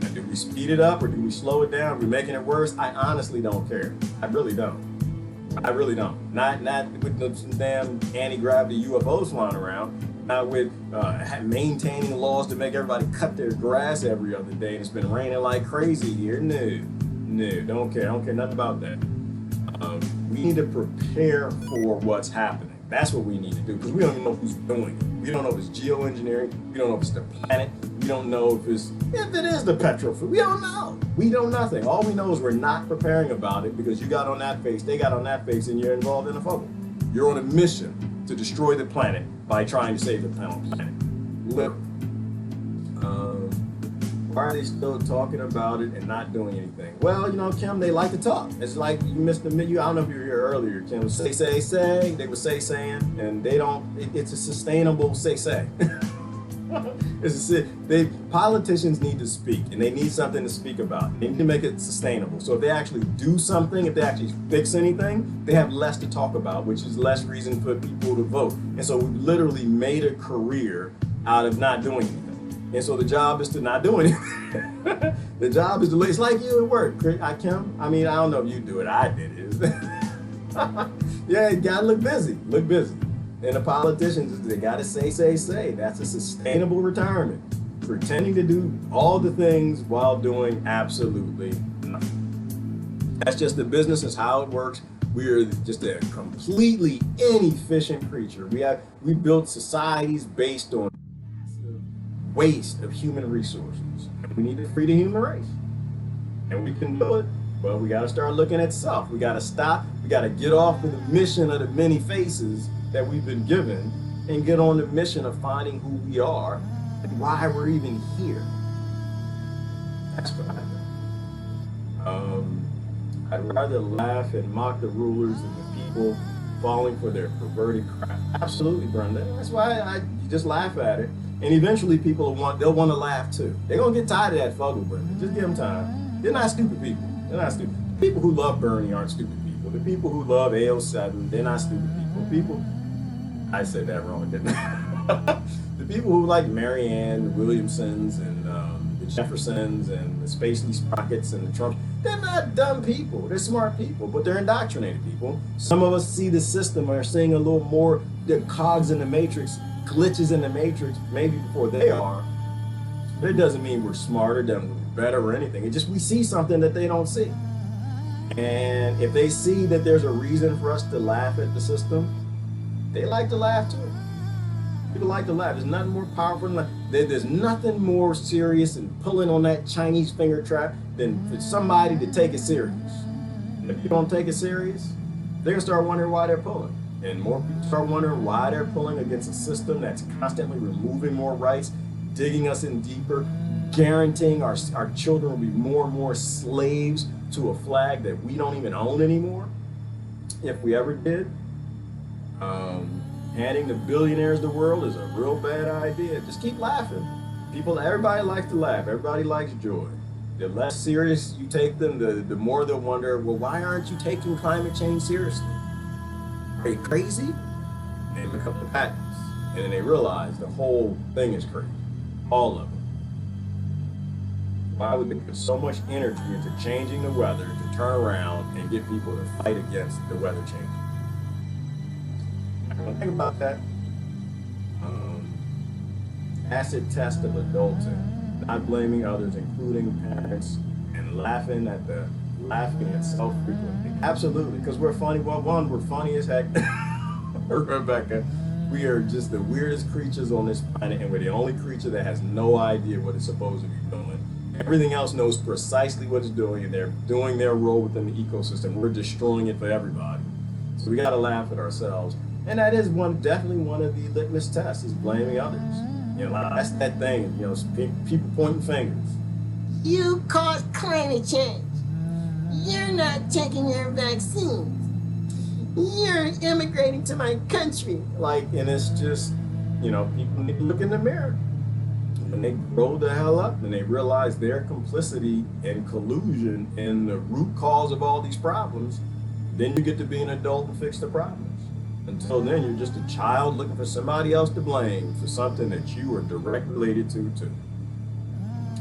Now, do we speed it up or do we slow it down? Are we making it worse? I honestly don't care. I really don't. I really don't. Not with some damn anti-gravity UFOs flying around. Not with maintaining laws to make everybody cut their grass every other day. And it's been raining like crazy here. No, don't care. I don't care nothing about that. We need to prepare for what's happening. That's what we need to do, because we don't even know who's doing it. We don't know if it's geoengineering. We don't know if it's the planet. We don't know if it is the petrofluid. We don't know. We know nothing. All we know is we're not preparing about it, because you got on that face, they got on that face, and you're involved in a fumble. You're on a mission to destroy the planet by trying to save the planet. Literally. Why are they still talking about it and not doing anything? Well, you know, Kim, they like to talk. It's like you missed the menu. I don't know if you were here earlier, Kim. Say. They would saying, and they don't. It's a sustainable say. Politicians need to speak, and they need something to speak about. They need to make it sustainable. So if they actually do something, if they actually fix anything, they have less to talk about, which is less reason for people to vote. And so we literally made a career out of not doing anything. And so the job is to not do anything. The job is to, it's like you at work, Kim. I mean, I don't know if you do it. I did it. Yeah, you gotta look busy. And the politicians, they gotta say. That's a sustainable retirement. Pretending to do all the things while doing absolutely nothing. That's just the business, is how it works. We're just a completely inefficient creature. We built societies based on waste of human resources. We need to free the human race. And we can do it, but we gotta start looking at self. We gotta stop. We gotta get off of the mission of the many faces that we've been given and get on the mission of finding who we are and why we're even here. That's what I do. I'd rather laugh and mock the rulers than the people falling for their perverted crap. Absolutely, Brenda. That's why you just laugh at it. And eventually they'll want to laugh too. They're going to get tired of that fuggle, Brenda. Just give them time. They're not stupid people. They're not stupid. The people who love Bernie aren't stupid people. The people who love AO7, they're not stupid people. I said that wrong, didn't I? The people who like Marianne, the Williamsons, and the Jeffersons, and the Spacely Sprockets, and the Trumps, they're not dumb people. They're smart people, but they're indoctrinated people. Some of us see the system and are seeing a little more the cogs in the matrix, glitches in the matrix, maybe before they are. But it doesn't mean we're smarter, doesn't mean we're better or anything. It just we see something that they don't see. And if they see that there's a reason for us to laugh at the system, they like to laugh too. People like to laugh. There's nothing more powerful than there's nothing more serious and pulling on that Chinese finger trap than for somebody to take it serious. And if you don't take it serious, they're gonna start wondering why they're pulling. And more people start wondering why they're pulling against a system that's constantly removing more rights, digging us in deeper, guaranteeing our children will be more and more slaves to a flag that we don't even own anymore, if we ever did. Handing the billionaires the world is a real bad idea. Just keep laughing. Everybody likes to laugh. Everybody likes joy. The less serious you take them, the more they'll wonder, well, why aren't you taking climate change seriously? Are you crazy? And they look up the patents. And then they realize the whole thing is crazy. All of it. Why would they put so much energy into changing the weather to turn around and get people to fight against the weather change? Think about that. Acid test of adulting, not blaming others, including parents, and laughing at self frequently. Absolutely, because we're funny. Well, one, we're funny as heck. Rebecca, we are just the weirdest creatures on this planet, and we're the only creature that has no idea what it's supposed to be doing. Everything else knows precisely what it's doing, and they're doing their role within the ecosystem. We're destroying it for everybody. So we got to laugh at ourselves. And that is definitely one of the litmus tests, is blaming others. You know, that's that thing, you know, people pointing fingers. You caused climate change. You're not taking your vaccines. You're immigrating to my country. And it's just, you know, people need to look in the mirror. When they grow the hell up and they realize their complicity and collusion in the root cause of all these problems, then you get to be an adult and fix the problems. Until then, you're just a child looking for somebody else to blame for something that you are directly related to too.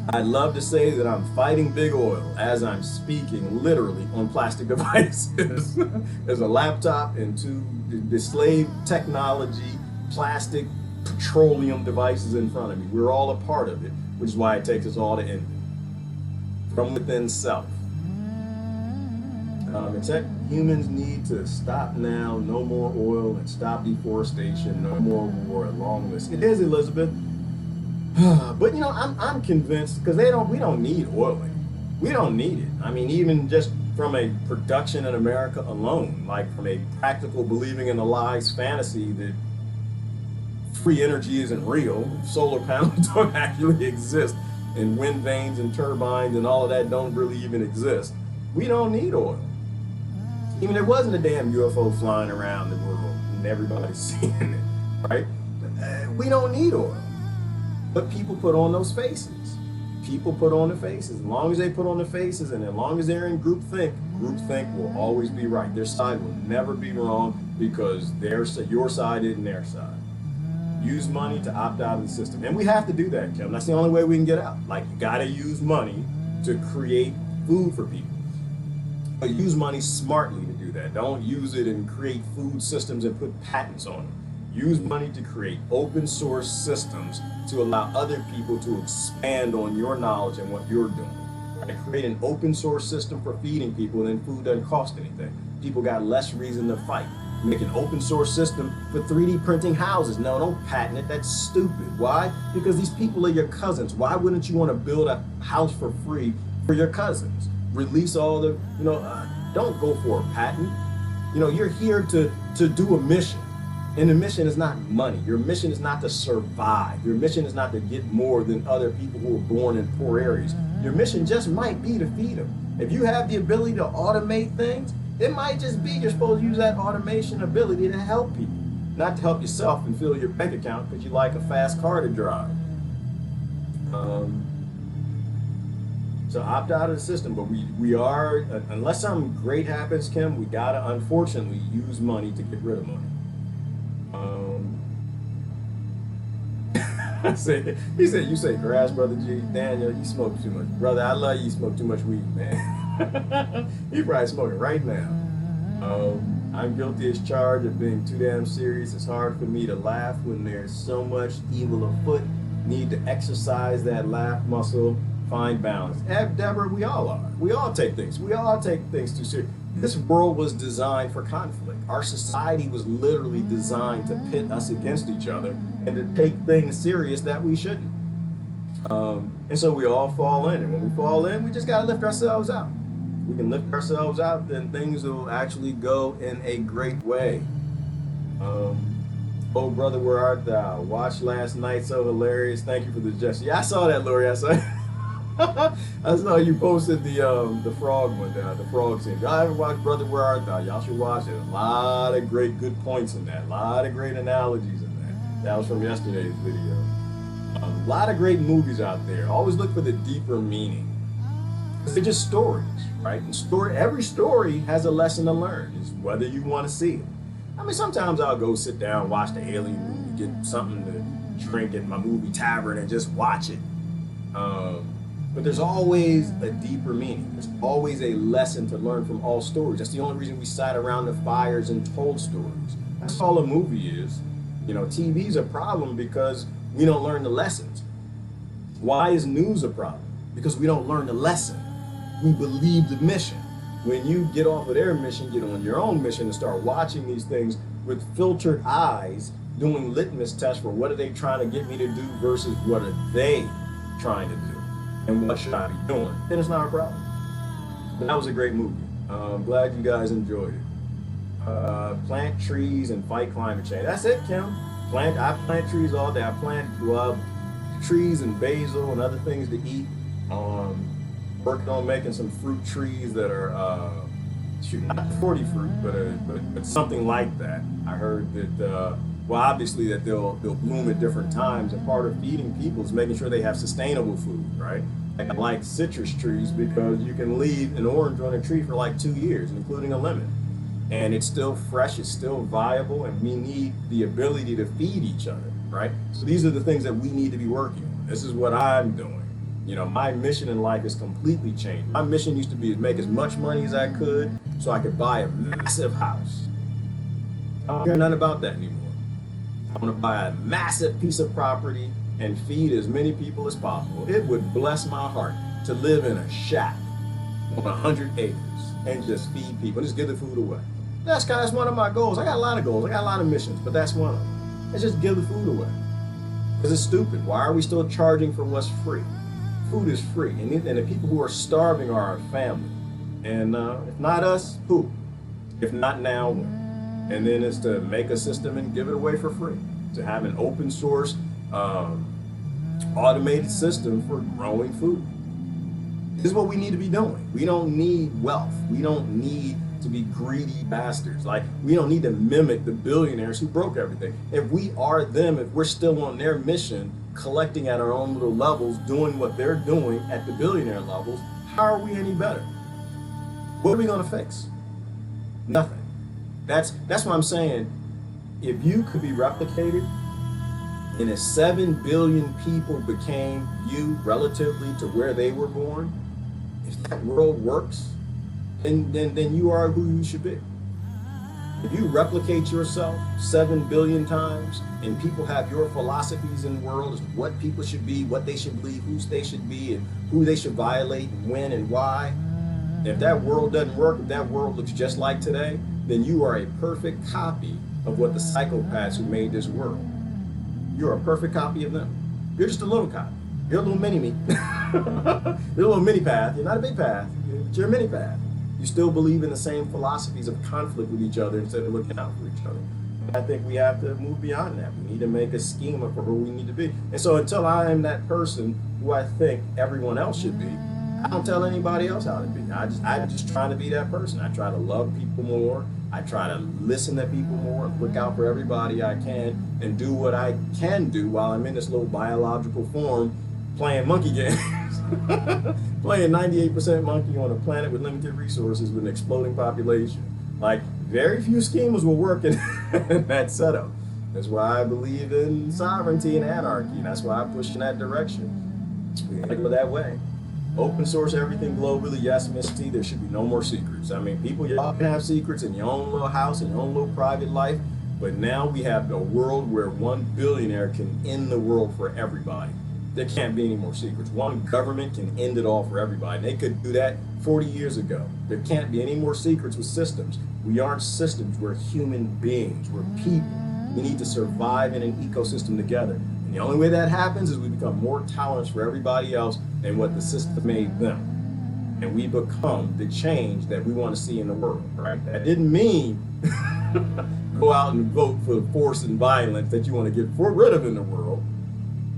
I'd love to say that I'm fighting big oil as I'm speaking literally on plastic devices. There's a laptop and two the slave technology, plastic, petroleum devices in front of me. We're all a part of it, which is why it takes us all to end it. From within self. Humans need to stop now, no more oil, and stop deforestation, no more war, long list. It is, Elizabeth. But you know, I'm convinced, because we don't need oiling. We don't need it. I mean, even just from a production in America alone, like from a practical believing in the lies fantasy that free energy isn't real, solar panels don't actually exist, and wind vanes and turbines and all of that don't really even exist. We don't need oil. Even there wasn't a damn UFO flying around the world and everybody's seeing it, right? We don't need oil. But people put on those faces. People put on the faces. As long as they put on the faces and as long as they're in groupthink will always be right. Their side will never be wrong because your side isn't their side. Use money to opt out of the system. And we have to do that, Kevin. That's the only way we can get out. Like, you gotta use money to create food for people. But use money smartly to do that. Don't use it and create food systems and put patents on them. Use money to create open source systems to allow other people to expand on your knowledge and what you're doing. Right? Create an open source system for feeding people, and then food doesn't cost anything. People got less reason to fight. Make an open source system for 3D printing houses. No, don't patent it. That's stupid. Why? Because these people are your cousins. Why wouldn't you want to build a house for free for your cousins? Release all the, don't go for a patent. You're here to do a mission. And the mission is not money. Your mission is not to survive. Your mission is not to get more than other people who are born in poor areas. Your mission just might be to feed them. If you have the ability to automate things, it might just be you're supposed to use that automation ability to help people, not to help yourself and fill your bank account because you like a fast car to drive. So opt out of the system, but we are, unless something great happens, Kim, we gotta unfortunately use money to get rid of money. I said, he said, you say grass, brother G. Daniel, you smoke too much. Brother, I love you, you smoke too much weed, man. He probably smoking right now. I'm guilty as charged of being too damn serious. It's hard for me to laugh when there's so much evil afoot. Need to exercise that laugh muscle, find balance. Deborah, we all are. We all take things too serious. This world was designed for conflict. Our society was literally designed to pit us against each other and to take things serious that we shouldn't. And so we all fall in. And when we fall in, we just got to lift ourselves out. We can lift ourselves out, then things will actually go in a great way. Oh, brother, where art thou? Watched last night, so hilarious. Thank you for the gesture. Yeah, I saw that, Lori. I saw I saw you posted the frog one, the frog scene. Y'all haven't watched Brother, Where Art Thou? Y'all should watch it. A lot of great good points in that. A lot of great analogies in that. That was from yesterday's video. A lot of great movies out there. Always look for the deeper meaning. They're just stories, right? And every story has a lesson to learn. It's whether you want to see it. I mean, sometimes I'll go sit down, watch the Alien movie, get something to drink at my movie tavern and just watch it. But there's always a deeper meaning. There's always a lesson to learn from all stories. That's the only reason we sat around the fires and told stories. That's all a movie is. You know, TV's a problem because we don't learn the lessons. Why is news a problem? Because we don't learn the lesson. We believe the mission. When you get off of their mission, get on your own mission and start watching these things with filtered eyes, doing litmus tests for what are they trying to get me to do versus what are they trying to do and what should I be doing, then it's not a problem. But that was a great movie. I'm glad you guys enjoyed it. Plant trees and fight climate change. That's it, Kim. I plant trees all day. I plant trees and basil and other things to eat. Working on making some fruit trees that are not 40 fruit, but something like that. I heard that well, obviously that they'll bloom at different times, and part of feeding people is making sure they have sustainable food, right? I like citrus trees because you can leave an orange on a tree for like 2 years, including a lemon, and it's still fresh, it's still viable, and we need the ability to feed each other, right? So these are the things that we need to be working on. This is what I'm doing. You know, my mission in life is completely changed. My mission used to be to make as much money as I could so I could buy a massive house. I don't care nothing about that anymore. I want to buy a massive piece of property and feed as many people as possible. It would bless my heart to live in a shack on 100 acres and just feed people, just give the food away. That's one of my goals. I got a lot of goals. I got a lot of missions, but that's one of them. It's just give the food away. Because it's stupid. Why are we still charging for what's free? Food is free, and the people who are starving are our family. And if not us, who? If not now, when? And then it's to make a system and give it away for free. To have an open source, automated system for growing food. This is what we need to be doing. We don't need wealth. We don't need to be greedy bastards. Like, we don't need to mimic the billionaires who broke everything. If we are them, if we're still on their mission, collecting at our own little levels, doing what they're doing at the billionaire levels, how are we any better? What are we going to fix? Nothing. That's what I'm saying. If you could be replicated and if 7 billion people became you relatively to where they were born, if that world works, then you are who you should be. If you replicate yourself 7 billion times and people have your philosophies in the world as what people should be, what they should believe, who they should be, and who they should violate, and when and why, if that world doesn't work, if that world looks just like today, then you are a perfect copy of what the psychopaths who made this world. You're a perfect copy of them. You're just a little copy. You're a little mini-me. You're a little mini-path. You're not a big path, but you're a mini-path. You still believe in the same philosophies of conflict with each other instead of looking out for each other. And I think we have to move beyond that. We need to make a schema for who we need to be. And so until I am that person who I think everyone else should be, I don't tell anybody else how to be. I'm just trying to be that person. I try to love people more. I try to listen to people more, look out for everybody I can, and do what I can do while I'm in this little biological form playing monkey games. Playing 98% monkey on a planet with limited resources with an exploding population. Like, very few schemas will work in that setup. That's why I believe in sovereignty and anarchy. And that's why I push in that direction. We gotta go that way. Open source everything globally. Yes, Miss T, there should be no more secrets. I mean, people, y'all can have secrets in your own little house, in your own little private life. But now we have a world where one billionaire can end the world for everybody. There can't be any more secrets. One government can end it all for everybody. And they could do that 40 years ago. There can't be any more secrets with systems. We aren't systems. We're human beings. We're people. We need to survive in an ecosystem together. And the only way that happens is we become more tolerant for everybody else than what the system made them. And we become the change that we want to see in the world, right? That didn't mean go out and vote for the force and violence that you want to get rid of in the world,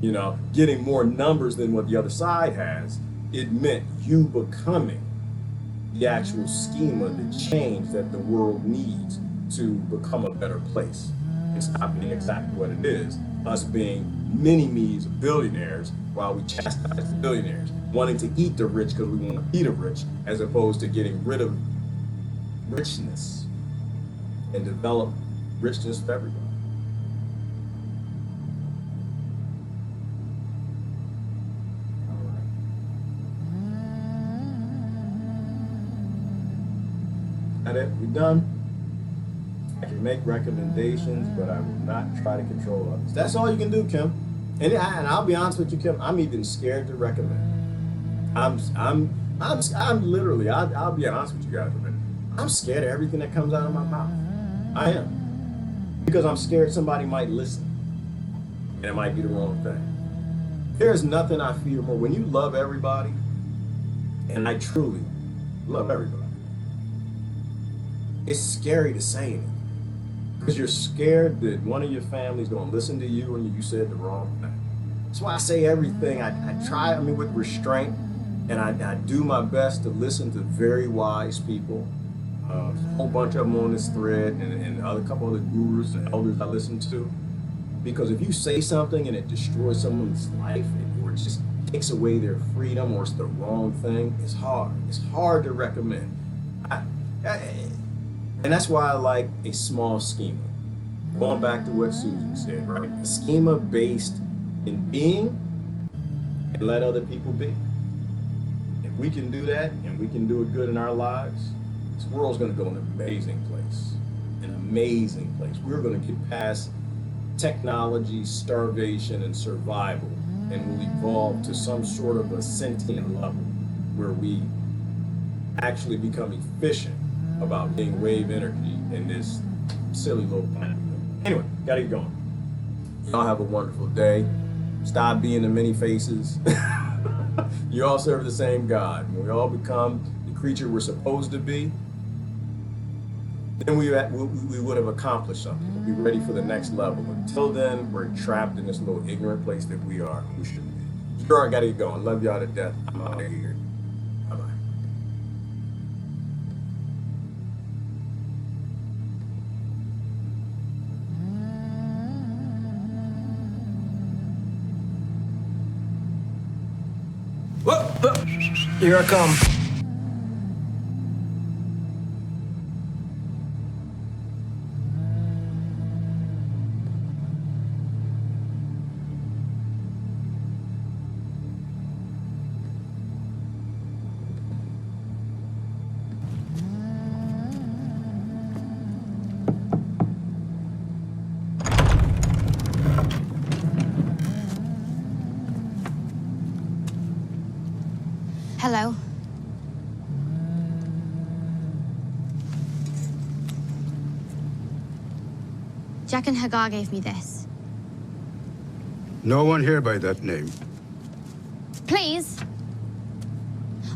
you know, getting more numbers than what the other side has. It meant you becoming the actual schema, the change that the world needs to become a better place. It's not being exactly what it is, us being mini-me's of billionaires while we chastise the billionaires, wanting to eat the rich because we want to be the rich, as opposed to getting rid of richness and develop richness for everybody. All right. Got it? We done? I can make recommendations, but I will not try to control others. That's all you can do, Kim. And I'll be honest with you, Kim. I'm even scared to recommend. I'm literally. I'll be honest with you guys a minute. I'm scared of everything that comes out of my mouth. I am, because I'm scared somebody might listen, and it might be the wrong thing. There's nothing I fear more. When you love everybody, and I truly love everybody, it's scary to say it. Because you're scared that one of your family's going to listen to you and you said the wrong thing. That's why I say everything. I try, with restraint, and I do my best to listen to very wise people. A whole bunch of them on this thread, and a couple other gurus and elders I listen to. Because if you say something and it destroys someone's life, or it just takes away their freedom, or it's the wrong thing, it's hard. It's hard to recommend. And that's why I like a small schema. Going back to what Susan said, right? A schema based in being and let other people be. If we can do that and we can do it good in our lives, this world's going to go an amazing place. An amazing place. We're going to get past technology, starvation, and survival, and we'll evolve to some sort of a sentient level where we actually become efficient about being wave energy in this silly little planet. Anyway, gotta get going. Y'all have a wonderful day. Stop being the many faces. You all serve the same God. When we all become the creature we're supposed to be, then we would have accomplished something. We'll be ready for the next level. Until then, we're trapped in this little ignorant place that we are. We shouldn't be. Sure, I gotta get going. Love y'all to death. I'm out of here. Bye-bye. Here I come. Hello. Jack and Hagar gave me this. No one here by that name. Please.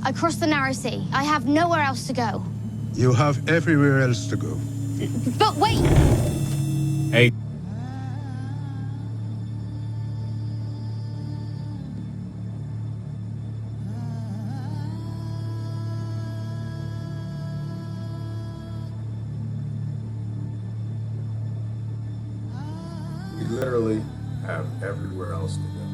I crossed the narrow sea. I have nowhere else to go. You have everywhere else to go. But wait! Hey. We literally have everywhere else to go.